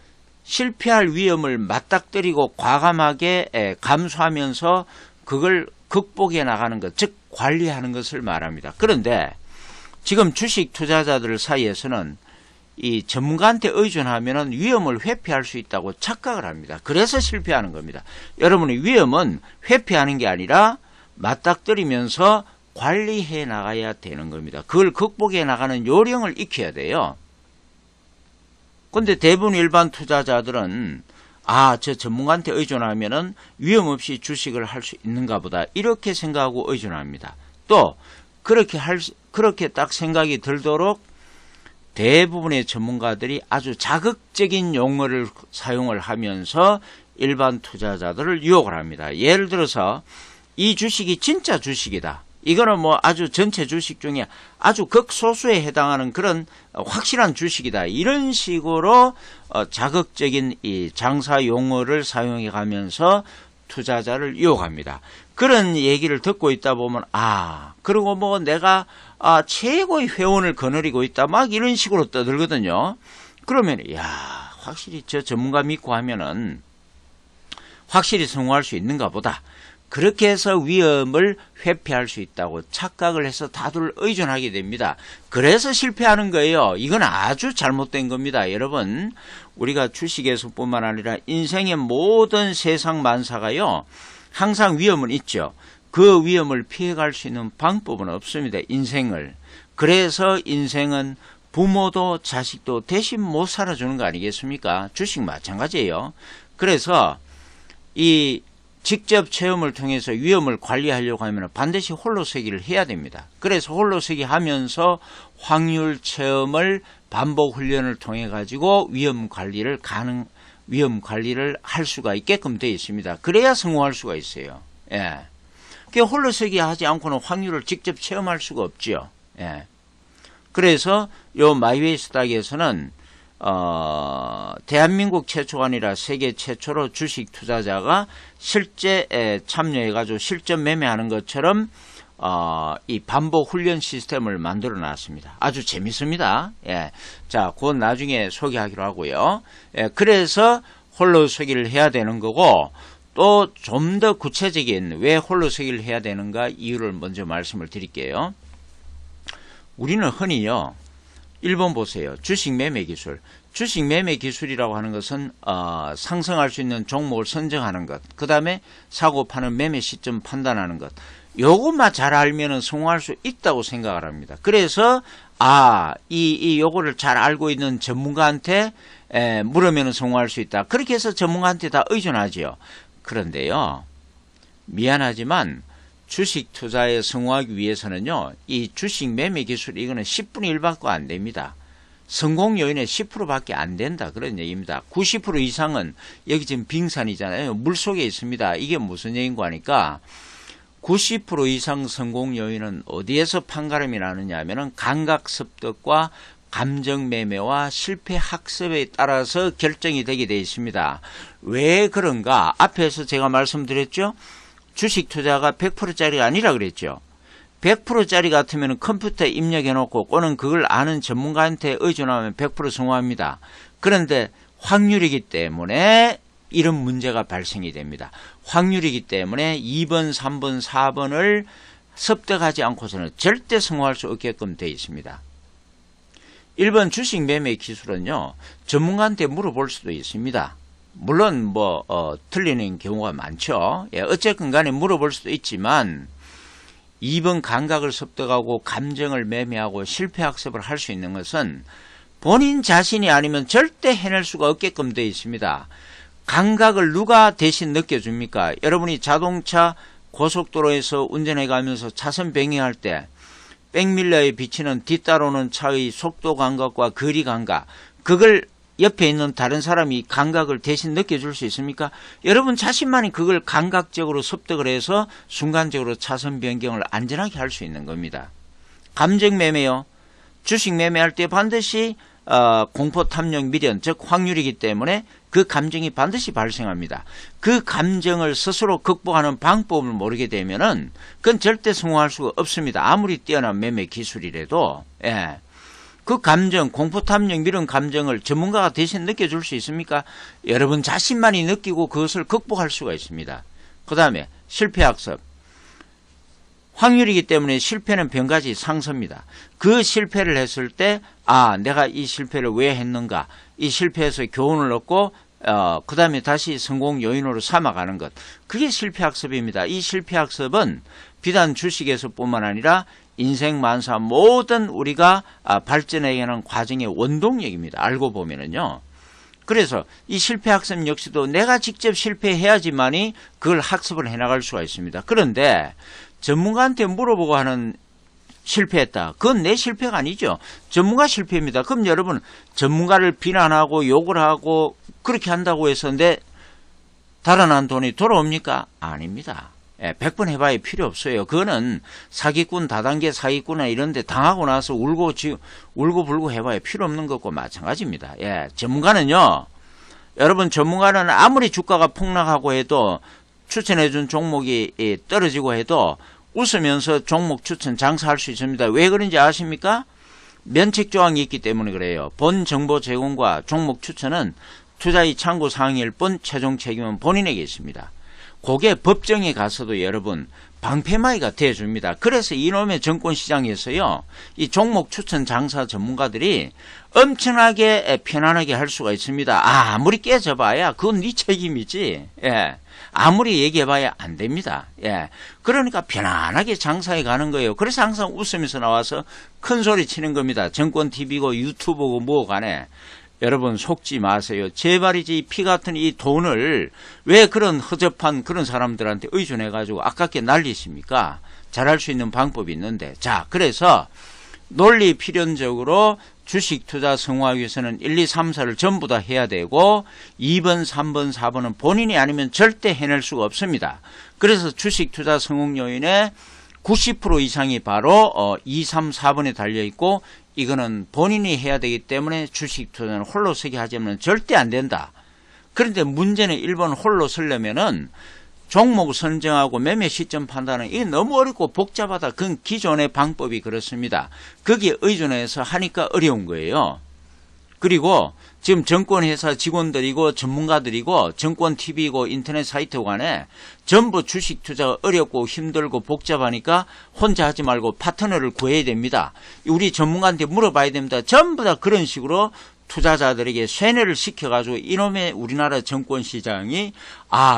실패할 위험을 맞닥뜨리고 과감하게 감수하면서 그걸 극복해 나가는 것, 즉 관리하는 것을 말합니다. 그런데 지금 주식 투자자들 사이에서는 이 전문가한테 의존하면은 위험을 회피할 수 있다고 착각을 합니다. 그래서 실패하는 겁니다. 여러분의 위험은 회피하는 게 아니라 맞닥뜨리면서 관리해 나가야 되는 겁니다. 그걸 극복해 나가는 요령을 익혀야 돼요. 근데 대부분 일반 투자자들은 저 전문가한테 의존하면은 위험 없이 주식을 할 수 있는가 보다 이렇게 생각하고 의존합니다. 또 그렇게 딱 생각이 들도록 대부분의 전문가들이 아주 자극적인 용어를 사용을 하면서 일반 투자자들을 유혹을 합니다. 예를 들어서 이 주식이 진짜 주식이다. 이거는 뭐 아주 전체 주식 중에 아주 극소수에 해당하는 그런 확실한 주식이다. 이런 식으로 자극적인 이 장사 용어를 사용해 가면서 투자자를 유혹합니다. 그런 얘기를 듣고 있다 보면 그리고 뭐 내가 최고의 회원을 거느리고 있다 막 이런 식으로 떠들거든요. 그러면 확실히 저 전문가 믿고 하면은 확실히 성공할 수 있는가 보다. 그렇게 해서 위험을 회피할 수 있다고 착각을 해서 다들 의존하게 됩니다. 그래서 실패하는 거예요. 이건 아주 잘못된 겁니다. 여러분, 우리가 주식에서뿐만 아니라 인생의 모든 세상 만사가요. 항상 위험은 있죠. 그 위험을 피해갈 수 있는 방법은 없습니다. 인생을. 그래서 인생은 부모도 자식도 대신 못 살아주는 거 아니겠습니까? 주식 마찬가지예요. 그래서 이 직접 체험을 통해서 위험을 관리하려고 하면 반드시 홀로서기를 해야 됩니다. 그래서 홀로서기 하면서 확률 체험을 반복 훈련을 통해 가지고 위험 관리를 할 수가 있게끔 되어 있습니다. 그래야 성공할 수가 있어요. 홀로서기 하지 않고는 확률을 직접 체험할 수가 없죠. 그래서 요 마이웨이 스탁에서는 대한민국 최초가 아니라 세계 최초로 주식 투자자가 실제 참여해가지고 실전 매매하는 것처럼 이 반복 훈련 시스템을 만들어 놨습니다. 아주 재밌습니다. 자, 그건 나중에 소개하기로 하고요. 그래서 홀로서기를 해야 되는 거고 또 좀 더 구체적인 왜 홀로서기를 해야 되는가 이유를 먼저 말씀을 드릴게요. 우리는 흔히요. 1번 보세요. 주식 매매 기술. 주식 매매 기술이라고 하는 것은 상승할 수 있는 종목을 선정하는 것. 그 다음에 사고 파는 매매 시점 판단하는 것. 요것만 잘 알면은 성공할 수 있다고 생각을 합니다. 그래서 요거를 잘 알고 있는 전문가한테 물으면 성공할 수 있다. 그렇게 해서 전문가한테 다 의존하지요. 그런데요. 미안하지만 주식 투자에 성공하기 위해서는요. 이 주식 매매 기술 이거는 10분의 1밖에 안 됩니다. 성공 요인의 10%밖에 안 된다. 그런 얘기입니다. 90% 이상은 여기 지금 빙산이잖아요. 물속에 있습니다. 이게 무슨 얘기인가 하니까 90% 이상 성공 요인은 어디에서 판가름이 나느냐 하면은 감각 습득과 감정 매매와 실패 학습에 따라서 결정이 되게 되어 있습니다. 왜 그런가? 앞에서 제가 말씀드렸죠. 주식 투자가 100%짜리가 아니라 그랬죠. 100%짜리 같으면 컴퓨터에 입력해 놓고 또는 그걸 아는 전문가한테 의존하면 100% 성공합니다. 그런데 확률이기 때문에 이런 문제가 발생이 됩니다. 확률이기 때문에 2번, 3번, 4번을 섭득하지 않고서는 절대 성공할 수 없게끔 되어 있습니다. 1번 주식 매매 기술은요, 전문가한테 물어볼 수도 있습니다. 물론 틀리는 경우가 많죠. 어쨌건 간에 물어볼 수도 있지만 2번 감각을 습득하고 감정을 매매하고 실패학습을 할 수 있는 것은 본인 자신이 아니면 절대 해낼 수가 없게끔 되어 있습니다. 감각을 누가 대신 느껴줍니까? 여러분이 자동차 고속도로에서 운전해 가면서 차선 변경할 때 백밀러에 비치는 뒤따라오는 차의 속도 감각과 거리 감각, 그걸 옆에 있는 다른 사람이 감각을 대신 느껴줄 수 있습니까? 여러분 자신만이 그걸 감각적으로 습득을 해서 순간적으로 차선 변경을 안전하게 할 수 있는 겁니다. 감정 매매요. 주식 매매할 때 반드시 공포 탐욕 미련, 즉 확률이기 때문에 그 감정이 반드시 발생합니다. 그 감정을 스스로 극복하는 방법을 모르게 되면은 그건 절대 성공할 수가 없습니다. 아무리 뛰어난 매매 기술이라도. 그 감정, 공포 탐욕 미련 감정을 전문가가 대신 느껴줄 수 있습니까? 여러분 자신만이 느끼고 그것을 극복할 수가 있습니다. 그 다음에 실패학습. 확률이기 때문에 실패는 변가지 상서입니다. 그 실패를 했을 때 내가 이 실패를 왜 했는가, 이 실패에서 교훈을 얻고 그 다음에 다시 성공 요인으로 삼아가는 것, 그게 실패학습입니다. 이 실패학습은 비단 주식에서 뿐만 아니라 인생 만사 모든 우리가 발전해야 하는 과정의 원동력입니다. 알고 보면은요. 그래서 이 실패학습 역시도 내가 직접 실패해야지만이 그걸 학습을 해나갈 수가 있습니다. 그런데 전문가한테 물어보고 하는 실패했다. 그건 내 실패가 아니죠. 전문가 실패입니다. 그럼 여러분 전문가를 비난하고 욕을 하고 그렇게 한다고 해서 내 달아난 돈이 돌아옵니까? 아닙니다. 100번 해봐야 필요 없어요. 그거는 사기꾼, 다단계 사기꾼이나 이런 데 당하고 나서 울고불고 해봐야 필요 없는 것과 마찬가지입니다. 전문가는요, 여러분 전문가는 아무리 주가가 폭락하고 해도 추천해준 종목이 떨어지고 해도 웃으면서 종목 추천 장사할 수 있습니다. 왜 그런지 아십니까? 면책조항이 있기 때문에 그래요. 본 정보 제공과 종목 추천은 투자의 참고 사항일 뿐 최종 책임은 본인에게 있습니다. 그게 법정에 가서도 여러분 방패막이가 되어줍니다. 그래서 이놈의 정권시장에서요, 이 종목 추천 장사 전문가들이 엄청나게 편안하게 할 수가 있습니다. 아무리 깨져봐야 그건 네 책임이지. 아무리 얘기해봐야 안 됩니다. 그러니까 편안하게 장사해 가는 거예요. 그래서 항상 웃으면서 나와서 큰 소리 치는 겁니다. 정권TV고 유튜브고 뭐 간에. 여러분 속지 마세요. 제발이지 피 같은 이 돈을 왜 그런 허접한 그런 사람들한테 의존해가지고 아깝게 날리십니까? 잘할 수 있는 방법이 있는데. 자, 그래서 논리 필연적으로 주식 투자 성공하기 위해서는 1, 2, 3, 4를 전부 다 해야 되고 2번, 3번, 4번은 본인이 아니면 절대 해낼 수가 없습니다. 그래서 주식 투자 성공 요인의 90% 이상이 바로 2, 3, 4번에 달려있고 이거는 본인이 해야 되기 때문에 주식 투자는 홀로 서기 하자면 절대 안 된다. 그런데 문제는 1번 홀로 서려면은 종목 선정하고 매매 시점 판단은 이게 너무 어렵고 복잡하다. 그건 기존의 방법이 그렇습니다. 거기에 의존해서 하니까 어려운 거예요. 그리고 지금 정권회사 직원들이고 전문가들이고 정권TV고 인터넷 사이트 간에 전부 주식 투자가 어렵고 힘들고 복잡하니까 혼자 하지 말고 파트너를 구해야 됩니다. 우리 전문가한테 물어봐야 됩니다. 전부 다 그런 식으로 투자자들에게 쇠뇌를 시켜가지고 이놈의 우리나라 정권시장이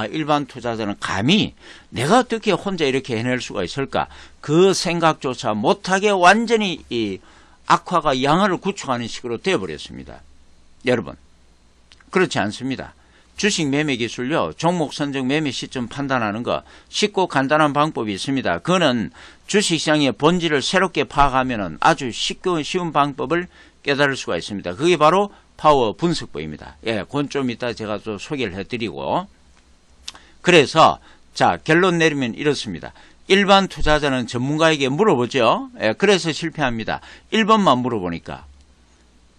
일반 투자자는 감히 내가 어떻게 혼자 이렇게 해낼 수가 있을까? 그 생각조차 못하게 완전히 이 악화가 양화를 구축하는 식으로 되어버렸습니다. 여러분 그렇지 않습니다. 주식 매매 기술요, 종목 선정 매매 시점 판단하는 거 쉽고 간단한 방법이 있습니다. 그거는 주식시장의 본질을 새롭게 파악하면 아주 쉽고 쉬운 방법을 깨달을 수가 있습니다. 그게 바로 파워 분석법입니다. 그건 좀 이따 제가 또 소개를 해드리고. 그래서 자, 결론 내리면 이렇습니다. 일반 투자자는 전문가에게 물어보죠. 그래서 실패합니다. 1번만 물어보니까.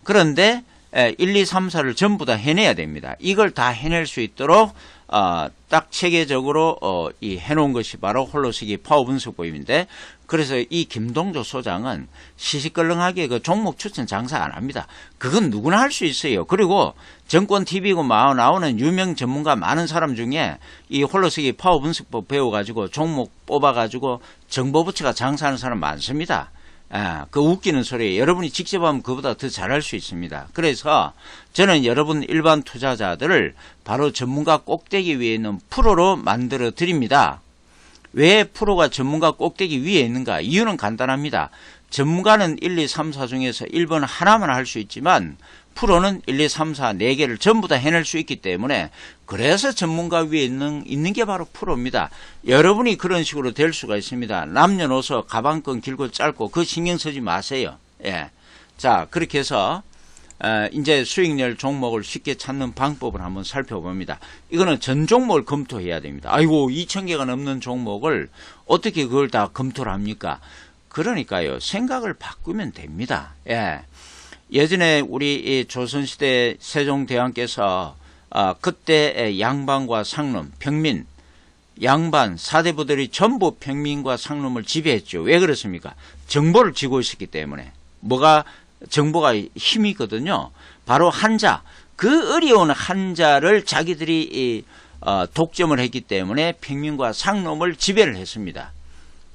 그런데 1, 2, 3, 4를 전부 다 해내야 됩니다. 이걸 다 해낼 수 있도록 딱 체계적으로 이 해놓은 것이 바로 홀로서기 파워 분석법인데, 그래서 이 김동조 소장은 시시껄렁하게 그 종목 추천 장사 안 합니다. 그건 누구나 할 수 있어요. 그리고 정권 TV고 나오는 유명 전문가 많은 사람 중에 이 홀로서기 파워 분석법 배워가지고 종목 뽑아가지고 정보부처가 장사하는 사람 많습니다. 그 웃기는 소리 여러분이 직접 하면 그보다 더 잘할 수 있습니다. 그래서 저는 여러분 일반 투자자들을 바로 전문가 꼭대기 위에 있는 프로로 만들어 드립니다. 왜 프로가 전문가 꼭대기 위에 있는가? 이유는 간단합니다. 전문가는 1, 2, 3, 4 중에서 1번 하나만 할 수 있지만 프로는 1, 2, 3, 4, 4개를 전부 다 해낼 수 있기 때문에, 그래서 전문가 위에 있는 게 바로 프로입니다. 여러분이 그런 식으로 될 수가 있습니다. 남녀노소 가방끈 길고 짧고 그 신경 쓰지 마세요. 예. 자, 그렇게 해서 이제 수익낼 종목을 쉽게 찾는 방법을 한번 살펴봅니다. 이거는 전 종목을 검토해야 됩니다. 아이고 2,000개가 넘는 종목을 어떻게 그걸 다 검토를 합니까? 그러니까요, 생각을 바꾸면 됩니다. 예. 예전에 우리 조선시대 세종대왕께서 그때 양반과 상놈, 평민, 양반, 사대부들이 전부 평민과 상놈을 지배했죠. 왜 그렇습니까? 정보를 쥐고 있었기 때문에. 정보가 힘이거든요. 바로 한자, 그 어려운 한자를 자기들이 독점을 했기 때문에 평민과 상놈을 지배를 했습니다.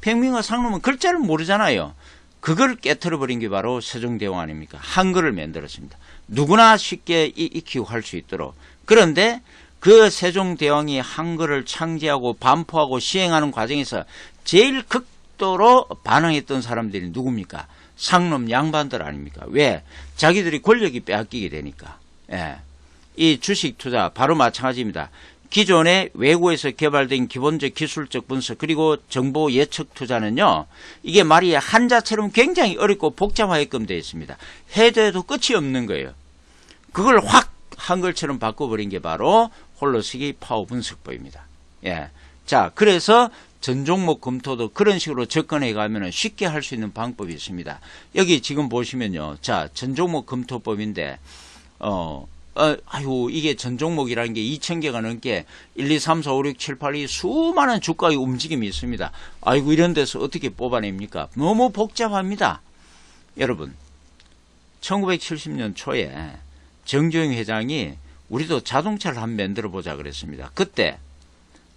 평민과 상놈은 글자를 모르잖아요. 그걸 깨트려버린 게 바로 세종대왕 아닙니까? 한글을 만들었습니다. 누구나 쉽게 익히고 할 수 있도록. 그런데 그 세종대왕이 한글을 창제하고 반포하고 시행하는 과정에서 제일 극도로 반항했던 사람들이 누굽니까? 상놈 양반들 아닙니까? 왜? 자기들이 권력이 빼앗기게 되니까. 예. 이 주식 투자 바로 마찬가지입니다. 기존에 외국에서 개발된 기본적 기술적 분석 그리고 정보 예측 투자는요, 이게 말이 한자처럼 굉장히 어렵고 복잡하게끔 되어 있습니다. 해도 끝이 없는 거예요. 그걸 확 한글처럼 바꿔버린 게 바로 홀로서기 파워 분석법입니다. 예. 자, 그래서 전 종목 검토도 그런 식으로 접근해 가면 쉽게 할 수 있는 방법이 있습니다. 여기 지금 보시면요. 자, 전 종목 검토법인데, 아유, 이게 전 종목이라는 게 2,000개가 넘게 1, 2, 3, 4, 5, 6, 7, 8이 수많은 주가의 움직임이 있습니다. 아이고, 이런 데서 어떻게 뽑아냅니까? 너무 복잡합니다. 여러분, 1970년 초에 정주영 회장이 우리도 자동차를 한번 만들어 보자 그랬습니다. 그때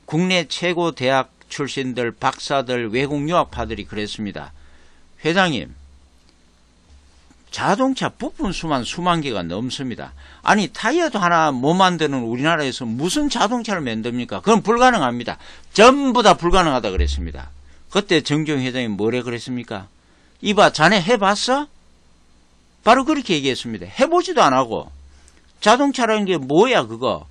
국내 최고 대학 출신들, 박사들, 외국 유학파들이 그랬습니다. 회장님, 자동차 부품 수만 수만 개가 넘습니다. 아니 타이어도 하나 못 만드는 우리나라에서 무슨 자동차를 만듭니까? 그건 불가능합니다. 전부 다 불가능하다 그랬습니다. 그때 정주영 회장이 뭐래 그랬습니까? 이봐, 자네 해봤어? 바로 그렇게 얘기했습니다. 해보지도 안 하고. 자동차라는 게 뭐야 그거?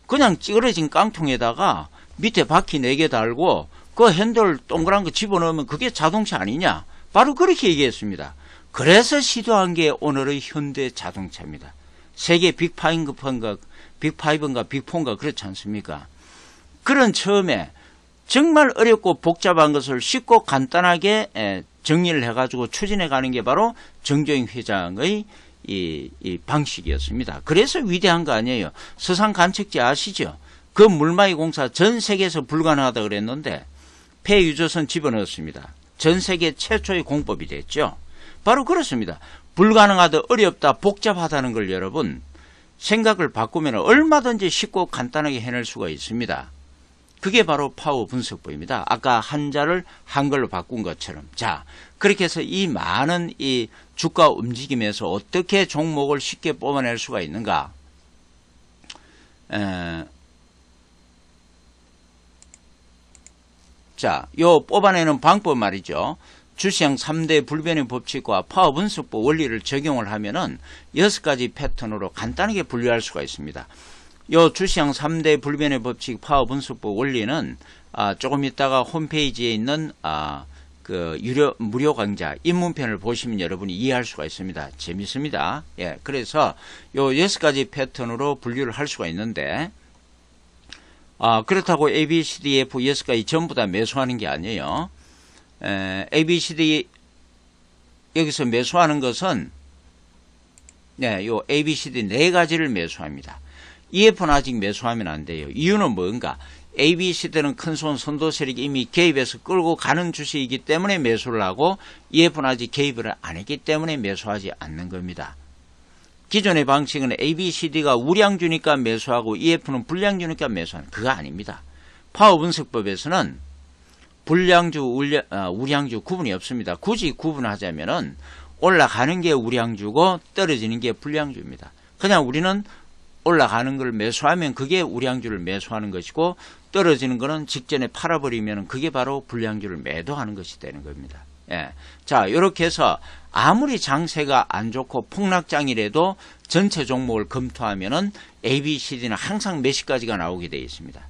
그냥 찌그러진 깡통에다가 밑에 바퀴 4개 달고 그 핸들 동그란 거 집어넣으면 그게 자동차 아니냐? 바로 그렇게 얘기했습니다. 그래서 시도한 게 오늘의 현대 자동차입니다. 세계 빅5인가 빅4인가 그렇지 않습니까? 그런 처음에 정말 어렵고 복잡한 것을 쉽고 간단하게 정리를 해가지고 추진해 가는 게 바로 정주영 회장의 이 방식이었습니다. 그래서 위대한 거 아니에요. 서산 간척지 아시죠? 그 물마이 공사 전 세계에서 불가능하다 그랬는데 폐유조선 집어넣었습니다. 전 세계 최초의 공법이 됐죠. 바로 그렇습니다. 불가능하다, 어렵다, 복잡하다는 걸 여러분 생각을 바꾸면 얼마든지 쉽고 간단하게 해낼 수가 있습니다. 그게 바로 파워 분석법입니다. 아까 한자를 한글로 바꾼 것처럼. 자, 그렇게 해서 이 많은 이 주가 움직임에서 어떻게 종목을 쉽게 뽑아낼 수가 있는가? 자, 요 뽑아내는 방법 말이죠. 주시장 3대 불변의 법칙과 파워 분석법 원리를 적용을 하면은 6가지 패턴으로 간단하게 분류할 수가 있습니다. 요 주시장 3대 불변의 법칙 파워 분석법 원리는 조금 있다가 홈페이지에 있는 그 무료 강좌 입문편을 보시면 여러분이 이해할 수가 있습니다. 재밌습니다. 예, 그래서 요 6가지 패턴으로 분류를 할 수가 있는데 그렇다고 A, B, C, D, F 6가지 전부 다 매수하는 게 아니에요. A, B, C, D 여기서 매수하는 것은 네, 요 A, B, C, D 네 가지를 매수합니다. EF는 아직 매수하면 안 돼요. 이유는 뭔가? A, B, C, D는 큰손 선도 세력이 이미 개입해서 끌고 가는 주식이기 때문에 매수를 하고 EF는 아직 개입을 안 했기 때문에 매수하지 않는 겁니다. 기존의 방식은 A, B, C, D가 우량주니까 매수하고 EF는 불량주니까 매수하는 그거 아닙니다. 파워 분석법에서는 불량주, 우량주 구분이 없습니다. 굳이 구분하자면은 올라가는 게 우량주고 떨어지는 게 불량주입니다. 그냥 우리는 올라가는 걸 매수하면 그게 우량주를 매수하는 것이고 떨어지는 거는 직전에 팔아버리면 그게 바로 불량주를 매도하는 것이 되는 겁니다. 예. 자, 이렇게 해서 아무리 장세가 안 좋고 폭락장이라도 전체 종목을 검토하면은 A, B, C, D는 항상 몇 시까지가 나오게 되어 있습니다.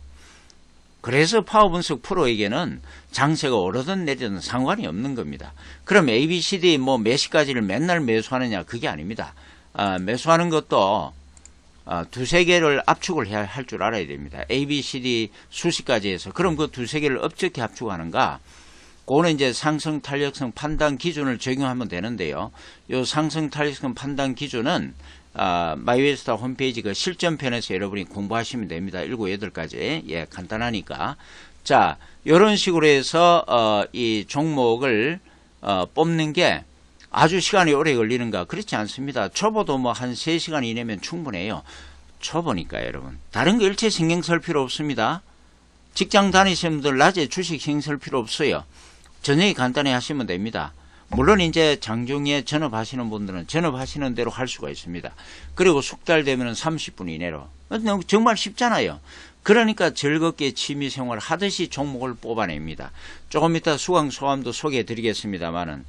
그래서 파워 분석 프로에게는 장세가 오르든 내리든 상관이 없는 겁니다. 그럼 A, B, C, D 뭐 몇 시까지를 맨날 매수하느냐 그게 아닙니다. 매수하는 것도 두세 개를 압축을 해야 할 줄 알아야 됩니다. A, B, C, D 수십 가지 해서 그럼 그 두세 개를 어떻게 압축하는가? 그거는 이제 상승 탄력성 판단 기준을 적용하면 되는데요. 요 상승 탄력성 판단 기준은 마이웨스타 홈페이지 그 실전편에서 여러분이 공부하시면 됩니다. 7, 8가지. 예, 간단하니까. 자, 요런 식으로 해서 이 종목을 뽑는 게 아주 시간이 오래 걸리는가? 그렇지 않습니다. 초보도 뭐 한 3시간 이내면 충분해요. 초보니까 여러분. 다른 거 일체 신경 쓸 필요 없습니다. 직장 다니시는 분들 낮에 주식 신경 쓸 필요 없어요. 저녁에 간단히 하시면 됩니다. 물론 이제 장중에 전업하시는 분들은 전업하시는 대로 할 수가 있습니다. 그리고 숙달되면 30분 이내로. 정말 쉽잖아요. 그러니까 즐겁게 취미생활 하듯이 종목을 뽑아냅니다. 조금 이따 수강 소감도 소개해 드리겠습니다만은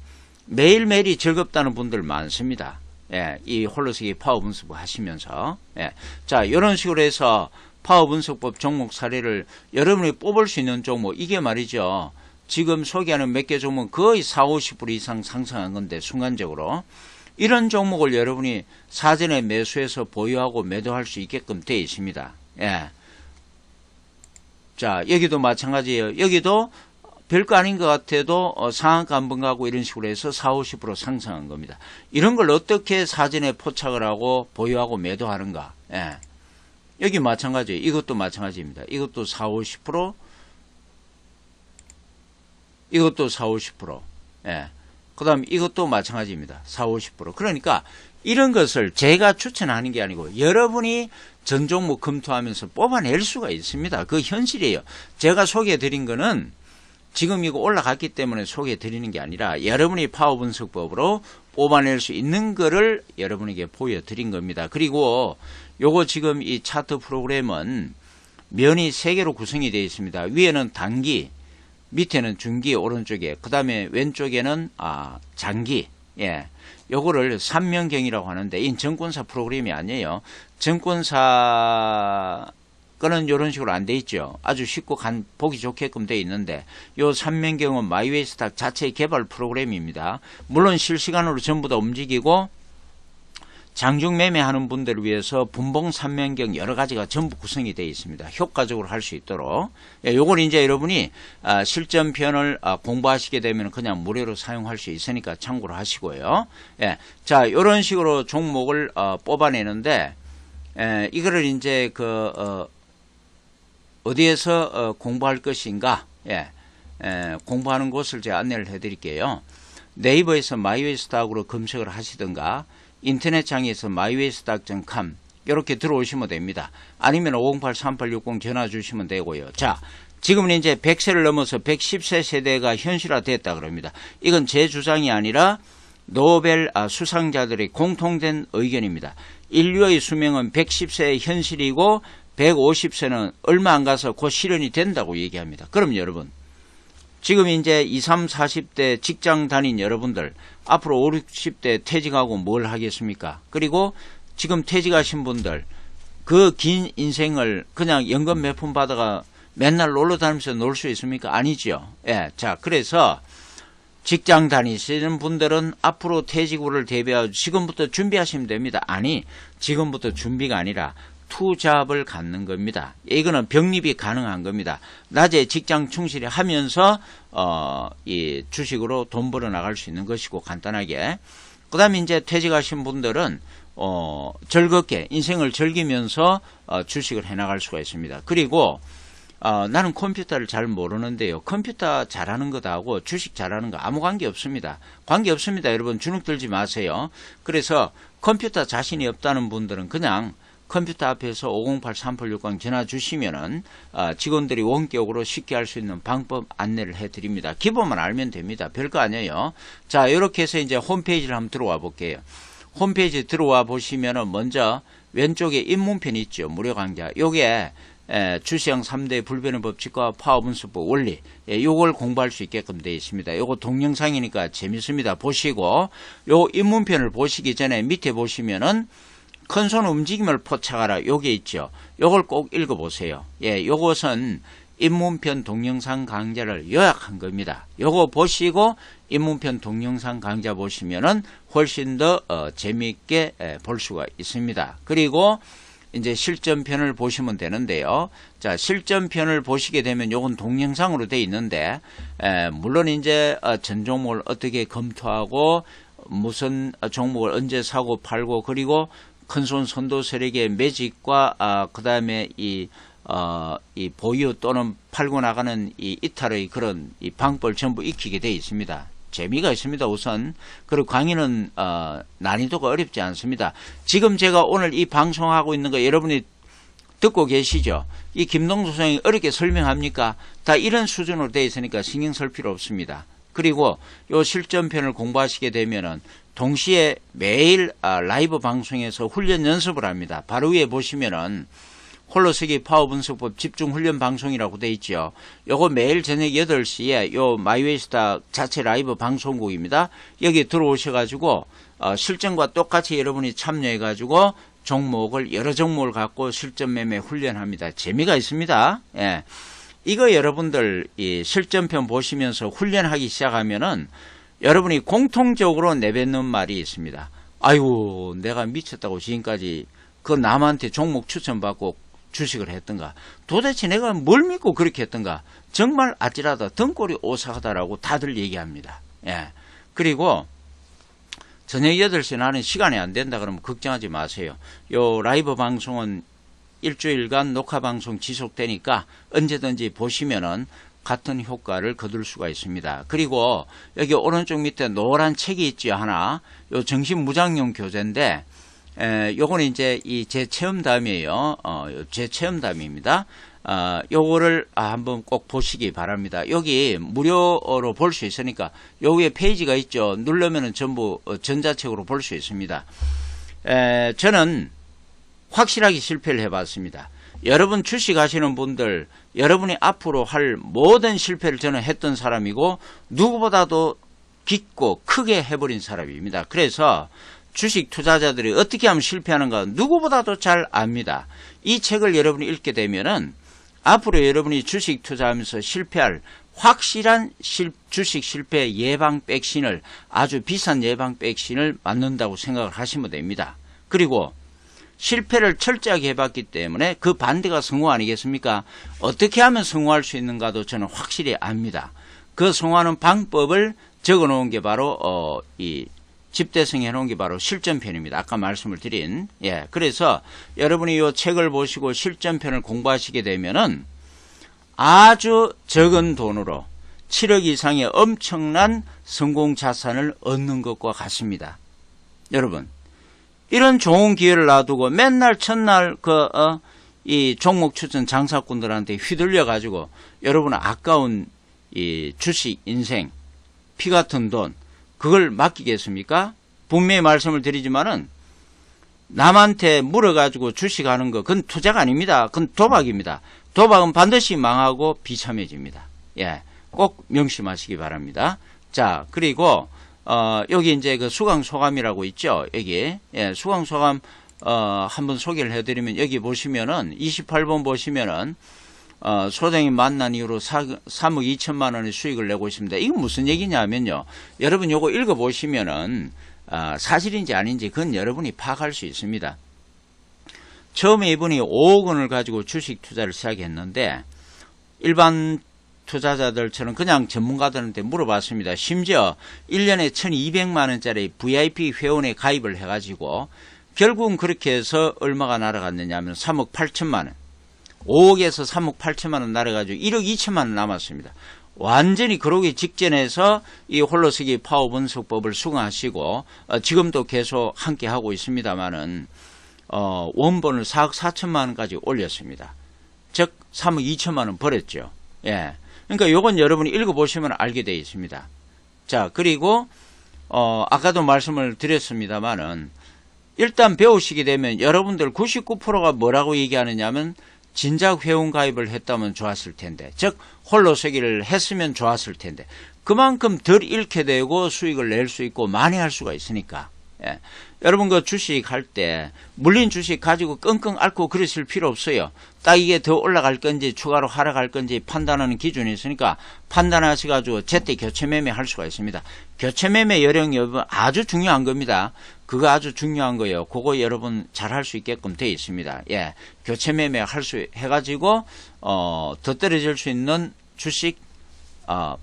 매일매일이 즐겁다는 분들 많습니다. 예, 이 홀로서기 파워 분석법 하시면서. 예. 자, 이런 식으로 해서 파워 분석법 종목 사례를 여러분이 뽑을 수 있는 종목, 이게 말이죠. 지금 소개하는 몇 개 종목은 거의 40, 50% 이상 상승한 건데, 순간적으로. 이런 종목을 여러분이 사전에 매수해서 보유하고 매도할 수 있게끔 되어 있습니다. 예. 자, 여기도 마찬가지예요. 여기도 별거 아닌 것 같아도 상한가 한번 가고 이런 식으로 해서 40, 50% 상승한 겁니다. 이런 걸 어떻게 사전에 포착을 하고 보유하고 매도하는가. 예. 여기 마찬가지예요. 이것도 마찬가지입니다. 이것도 40, 50%, 이것도 40, 50%. 예. 그 다음 이것도 마찬가지입니다. 40, 50%. 그러니까 이런 것을 제가 추천하는 게 아니고 여러분이 전 종목 검토하면서 뽑아낼 수가 있습니다. 그 현실이에요. 제가 소개해드린 거는 지금 이거 올라갔기 때문에 소개해드리는 게 아니라 여러분이 파워 분석법으로 뽑아낼 수 있는 거를 여러분에게 보여드린 겁니다. 그리고 요거 지금 이 차트 프로그램은 면이 3개로 구성이 되어 있습니다. 위에는 단기, 밑에는 중기, 오른쪽에, 그 다음에 왼쪽에는 장기. 예, 요거를 3면경이라고 하는데 이 증권사 프로그램이 아니에요. 증권사 거는 이런 식으로 안 돼 있죠. 아주 쉽고 보기 좋게끔 돼 있는데 요 3면경은 마이웨이스탁 자체의 개발 프로그램입니다. 물론 실시간으로 전부 다 움직이고 장중 매매하는 분들을 위해서 분봉 3면경 여러 가지가 전부 구성이 되어 있습니다. 효과적으로 할 수 있도록. 예, 요걸 이제 여러분이 실전편을 공부하시게 되면 그냥 무료로 사용할 수 있으니까 참고로 하시고요. 예, 자, 이런 식으로 종목을 뽑아내는데 이거를 이제 어디에서 공부할 것인가? 예, 공부하는 곳을 제가 안내를 해드릴게요. 네이버에서 마이웨이스탁으로 검색을 하시든가 인터넷창에서 mywaystak.com 이렇게 들어오시면 됩니다. 아니면 508-3860 전화 주시면 되고요. 자, 지금은 이제 100세를 넘어서 110세 세대가 현실화됐다 그럽니다. 이건 제 주장이 아니라 노벨 수상자들의 공통된 의견입니다. 인류의 수명은 110세의 현실이고 150세는 얼마 안 가서 곧 실현이 된다고 얘기합니다. 그럼 여러분, 지금 이제 20, 30, 40대 직장 다닌 여러분들 앞으로 50, 60대 퇴직하고 뭘 하겠습니까? 그리고 지금 퇴직하신 분들 그 긴 인생을 그냥 연금 몇 푼 받아가 맨날 놀러 다니면서 놀 수 있습니까? 아니죠. 예, 자, 그래서 직장 다니시는 분들은 앞으로 퇴직 후를 대비하고 지금부터 준비하시면 됩니다. 아니, 지금부터 준비가 아니라 투잡을 갖는 겁니다. 이거는 병립이 가능한 겁니다. 낮에 직장 충실히 하면서 이 주식으로 돈 벌어 나갈 수 있는 것이고 간단하게. 그 다음에 이제 퇴직하신 분들은 즐겁게 인생을 즐기면서 주식을 해나갈 수가 있습니다. 그리고 나는 컴퓨터를 잘 모르는데요. 컴퓨터 잘하는 것하고 주식 잘하는 거 아무 관계 없습니다. 관계 없습니다. 여러분 주눅 들지 마세요. 그래서 컴퓨터 자신이 없다는 분들은 그냥 컴퓨터 앞에서 508-3860 전화 주시면은 직원들이 원격으로 쉽게 할 수 있는 방법 안내를 해드립니다. 기본만 알면 됩니다. 별거 아니에요. 자, 이렇게 해서 이제 홈페이지를 한번 들어와 볼게요. 홈페이지 들어와 보시면은 먼저 왼쪽에 입문편이 있죠. 무료 강좌. 요게 주시형 3대 불변의 법칙과 파워분석법 원리, 요걸 공부할 수 있게끔 되어 있습니다. 요거 동영상이니까 재밌습니다. 보시고, 요 입문편을 보시기 전에 밑에 보시면은 큰손 움직임을 포착하라. 요게 있죠. 요걸 꼭 읽어보세요. 요것은 입문편 동영상 강좌를 요약한 겁니다. 요거 보시고 입문편 동영상 강좌 보시면은 훨씬 더 재미있게 볼 수가 있습니다. 그리고 이제 실전편을 보시면 되는데요. 자, 실전편을 보시게 되면 요건 동영상으로 되어 있는데, 물론 이제 전 종목을 어떻게 검토하고 무슨 종목을 언제 사고 팔고, 그리고 큰손 선도 세력의 매직과 그 다음에 이 보유 또는 팔고 나가는 이 이탈의 그런 이 방법을 전부 익히게 되어 있습니다. 재미가 있습니다. 우선. 그리고 강의는 난이도가 어렵지 않습니다. 지금 제가 오늘 이 방송하고 있는 거 여러분이 듣고 계시죠? 이 김동수 선생님이 어렵게 설명합니까? 다 이런 수준으로 되어 있으니까 신경 쓸 필요 없습니다. 그리고 요 실전편을 공부하시게 되면은 동시에 매일 라이브 방송에서 훈련 연습을 합니다. 바로 위에 보시면은 홀로서기 파워분석법 집중훈련 방송이라고 되어 있죠. 요거 매일 저녁 8시에 요 마이웨이스타 자체 라이브 방송국입니다. 여기 들어오셔가지고 실전과 똑같이 여러분이 참여해가지고 종목을 여러 종목을 갖고 실전 매매 훈련합니다. 재미가 있습니다. 예. 이거 여러분들 이 실전편 보시면서 훈련하기 시작하면은 여러분이 공통적으로 내뱉는 말이 있습니다. 아이고 내가 미쳤다고 지금까지 그 남한테 종목 추천받고 주식을 했던가, 도대체 내가 뭘 믿고 그렇게 했던가, 정말 아찔하다, 등골이 오싹하다라고 다들 얘기합니다. 예. 그리고 저녁 8시 나는 시간이 안 된다 그러면 걱정하지 마세요. 요 라이브 방송은 일주일간 녹화 방송 지속되니까 언제든지 보시면은 같은 효과를 거둘 수가 있습니다. 그리고 여기 오른쪽 밑에 노란 책이 있죠. 하나. 요 정신무장용 교재인데, 요거는 이제 이 제 체험담이에요. 제 체험담입니다. 요거를 한번 꼭 보시기 바랍니다. 여기 무료로 볼 수 있으니까 요 위에 페이지가 있죠. 누르면은 전부 전자책으로 볼 수 있습니다. 저는 확실하게 실패를 해봤습니다. 여러분 주식하시는 분들, 여러분이 앞으로 할 모든 실패를 저는 했던 사람이고 누구보다도 깊고 크게 해버린 사람입니다. 그래서 주식 투자자들이 어떻게 하면 실패하는가 누구보다도 잘 압니다. 이 책을 여러분이 읽게 되면은 앞으로 여러분이 주식 투자하면서 실패할 확실한 주식 실패 예방 백신을, 아주 비싼 예방 백신을 맞는다고 생각을 하시면 됩니다. 그리고 실패를 철저하게 해봤기 때문에 그 반대가 성공 아니겠습니까? 어떻게 하면 성공할 수 있는가도 저는 확실히 압니다. 그 성공하는 방법을 적어놓은 게 바로 이 집대성 해놓은 게 바로 실전편입니다. 아까 말씀을 드린. 그래서 여러분이 이 책을 보시고 실전편을 공부하시게 되면은 아주 적은 돈으로 7억 이상의 엄청난 성공 자산을 얻는 것과 같습니다. 여러분, 이런 좋은 기회를 놔두고 맨날 첫날 이 종목 추천 장사꾼들한테 휘둘려 가지고 여러분은 아까운 이 주식 인생, 피 같은 돈, 그걸 맡기겠습니까? 분명히 말씀을 드리지만은 남한테 물어가지고 주식하는 거, 그건 투자가 아닙니다. 그건 도박입니다. 도박은 반드시 망하고 비참해집니다. 꼭 명심하시기 바랍니다. 자, 그리고 여기 이제 그 수강소감이라고 있죠. 여기. 수강소감, 한번 소개를 해드리면 여기 보시면은 28번 보시면은, 소장님 만난 이후로 3억 2천만 원의 수익을 내고 있습니다. 이건 무슨 얘기냐면요. 여러분 요거 읽어보시면은, 사실인지 아닌지 그건 여러분이 파악할 수 있습니다. 처음에 이분이 5억 원을 가지고 주식 투자를 시작했는데, 일반 투자자들처럼 그냥 전문가들한테 물어봤습니다. 심지어 1년에 1200만 원짜리 VIP 회원에 가입을 해가지고 결국은 그렇게 해서 얼마가 날아갔느냐 하면 3억 8천만 원. 5억에서 3억 8천만 원 날아가지고 1억 2천만 원 남았습니다. 완전히 그러기 직전에서 이 홀로서기 파워 분석법을 수강하시고 지금도 계속 함께 하고 있습니다만은 원본을 4억 4천만 원까지 올렸습니다. 즉 3억 2천만 원 벌었죠. 예. 그러니까 요건 여러분이 읽어보시면 알게 되어 있습니다. 자, 그리고 아까도 말씀을 드렸습니다만은 일단 배우시게 되면 여러분들 99%가 뭐라고 얘기하느냐면 진작 회원 가입을 했다면 좋았을 텐데, 즉 홀로서기를 했으면 좋았을 텐데, 그만큼 덜 잃게 되고 수익을 낼 수 있고 많이 할 수가 있으니까. 예. 여러분 그 주식 할 때 물린 주식 가지고 끙끙 앓고 그러실 필요 없어요. 딱 이게 더 올라갈 건지 추가로 하락할 건지 판단하는 기준이 있으니까 판단하셔가지고 제때 교체 매매 할 수가 있습니다. 교체 매매 요령 여러분 아주 중요한 겁니다. 그거 아주 중요한 거예요. 그거 여러분 잘 할 수 있게끔 되어 있습니다. 예, 교체 매매 할 수 해가지고 더 떨어질 수 있는 주식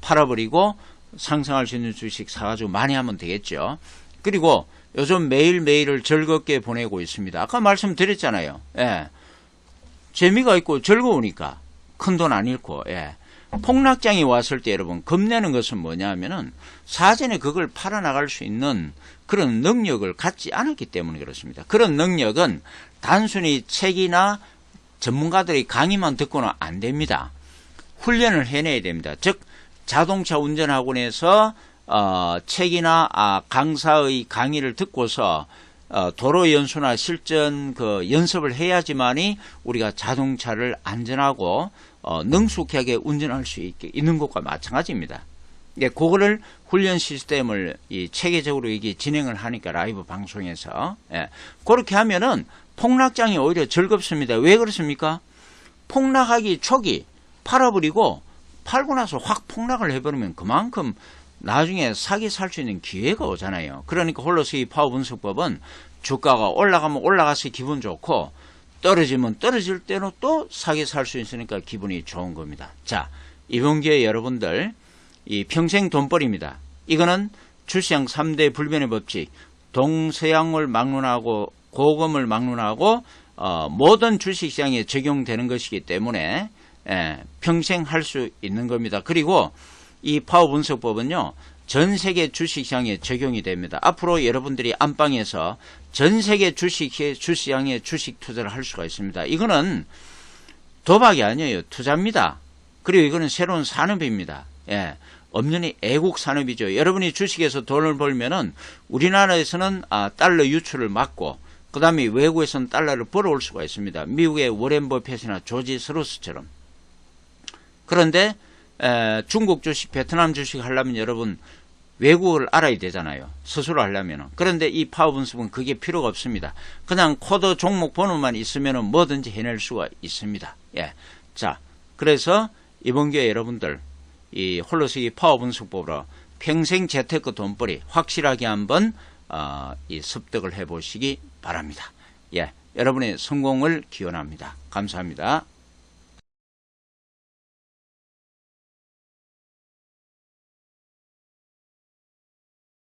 팔아버리고 상승할 수 있는 주식 사가지고 많이 하면 되겠죠. 그리고 요즘 매일매일을 즐겁게 보내고 있습니다. 아까 말씀드렸잖아요. 예. 재미가 있고 즐거우니까 큰 돈 안 잃고. 예. 폭락장이 왔을 때 여러분 겁내는 것은 뭐냐 하면은 사전에 그걸 팔아나갈 수 있는 그런 능력을 갖지 않았기 때문에 그렇습니다. 그런 능력은 단순히 책이나 전문가들의 강의만 듣고는 안 됩니다. 훈련을 해내야 됩니다. 즉 자동차 운전학원에서 책이나 강사의 강의를 듣고서 도로 연수나 실전 그 연습을 해야지만이 우리가 자동차를 안전하고 능숙하게 운전할 수 있는 것과 마찬가지입니다. 예, 그거를 훈련 시스템을 체계적으로 이게 진행을 하니까 라이브 방송에서 그렇게 하면은 폭락장이 오히려 즐겁습니다. 왜 그렇습니까? 폭락하기 초기 팔아버리고 팔고 나서 확 폭락을 해버리면 그만큼 나중에 사기 살 수 있는 기회가 오잖아요. 그러니까 홀로서기 파워 분석법은 주가가 올라가면 올라가서 기분 좋고 떨어지면 떨어질 때로 또 사기 살 수 있으니까 기분이 좋은 겁니다. 자, 이번 기회에 여러분들 이 평생 돈벌이입니다. 이거는 주시장 3대 불변의 법칙, 동서양을 막론하고 고금을 막론하고 모든 주식시장에 적용되는 것이기 때문에 평생 할 수 있는 겁니다. 그리고 이 파워 분석법은요, 전 세계 주식시장에 적용이 됩니다. 앞으로 여러분들이 안방에서 전 세계 주식시장에 주식 투자를 할 수가 있습니다. 이거는 도박이 아니에요. 투자입니다. 그리고 이거는 새로운 산업입니다. 예. 엄연히 애국 산업이죠. 여러분이 주식에서 돈을 벌면은 우리나라에서는 달러 유출을 막고 그 다음에 외국에서는 달러를 벌어올 수가 있습니다. 미국의 워렌 버핏이나 조지 서로스처럼. 그런데 중국 주식, 베트남 주식 하려면 여러분 외국어를 알아야 되잖아요. 스스로 하려면. 그런데 이 파워 분석은 그게 필요가 없습니다. 그냥 코드 종목 번호만 있으면 뭐든지 해낼 수가 있습니다. 예. 자, 그래서 이번 기회에 여러분들 이 홀로서기 파워 분석법으로 평생 재테크 돈벌이 확실하게 한번 이 습득을 해보시기 바랍니다. 예. 여러분의 성공을 기원합니다. 감사합니다.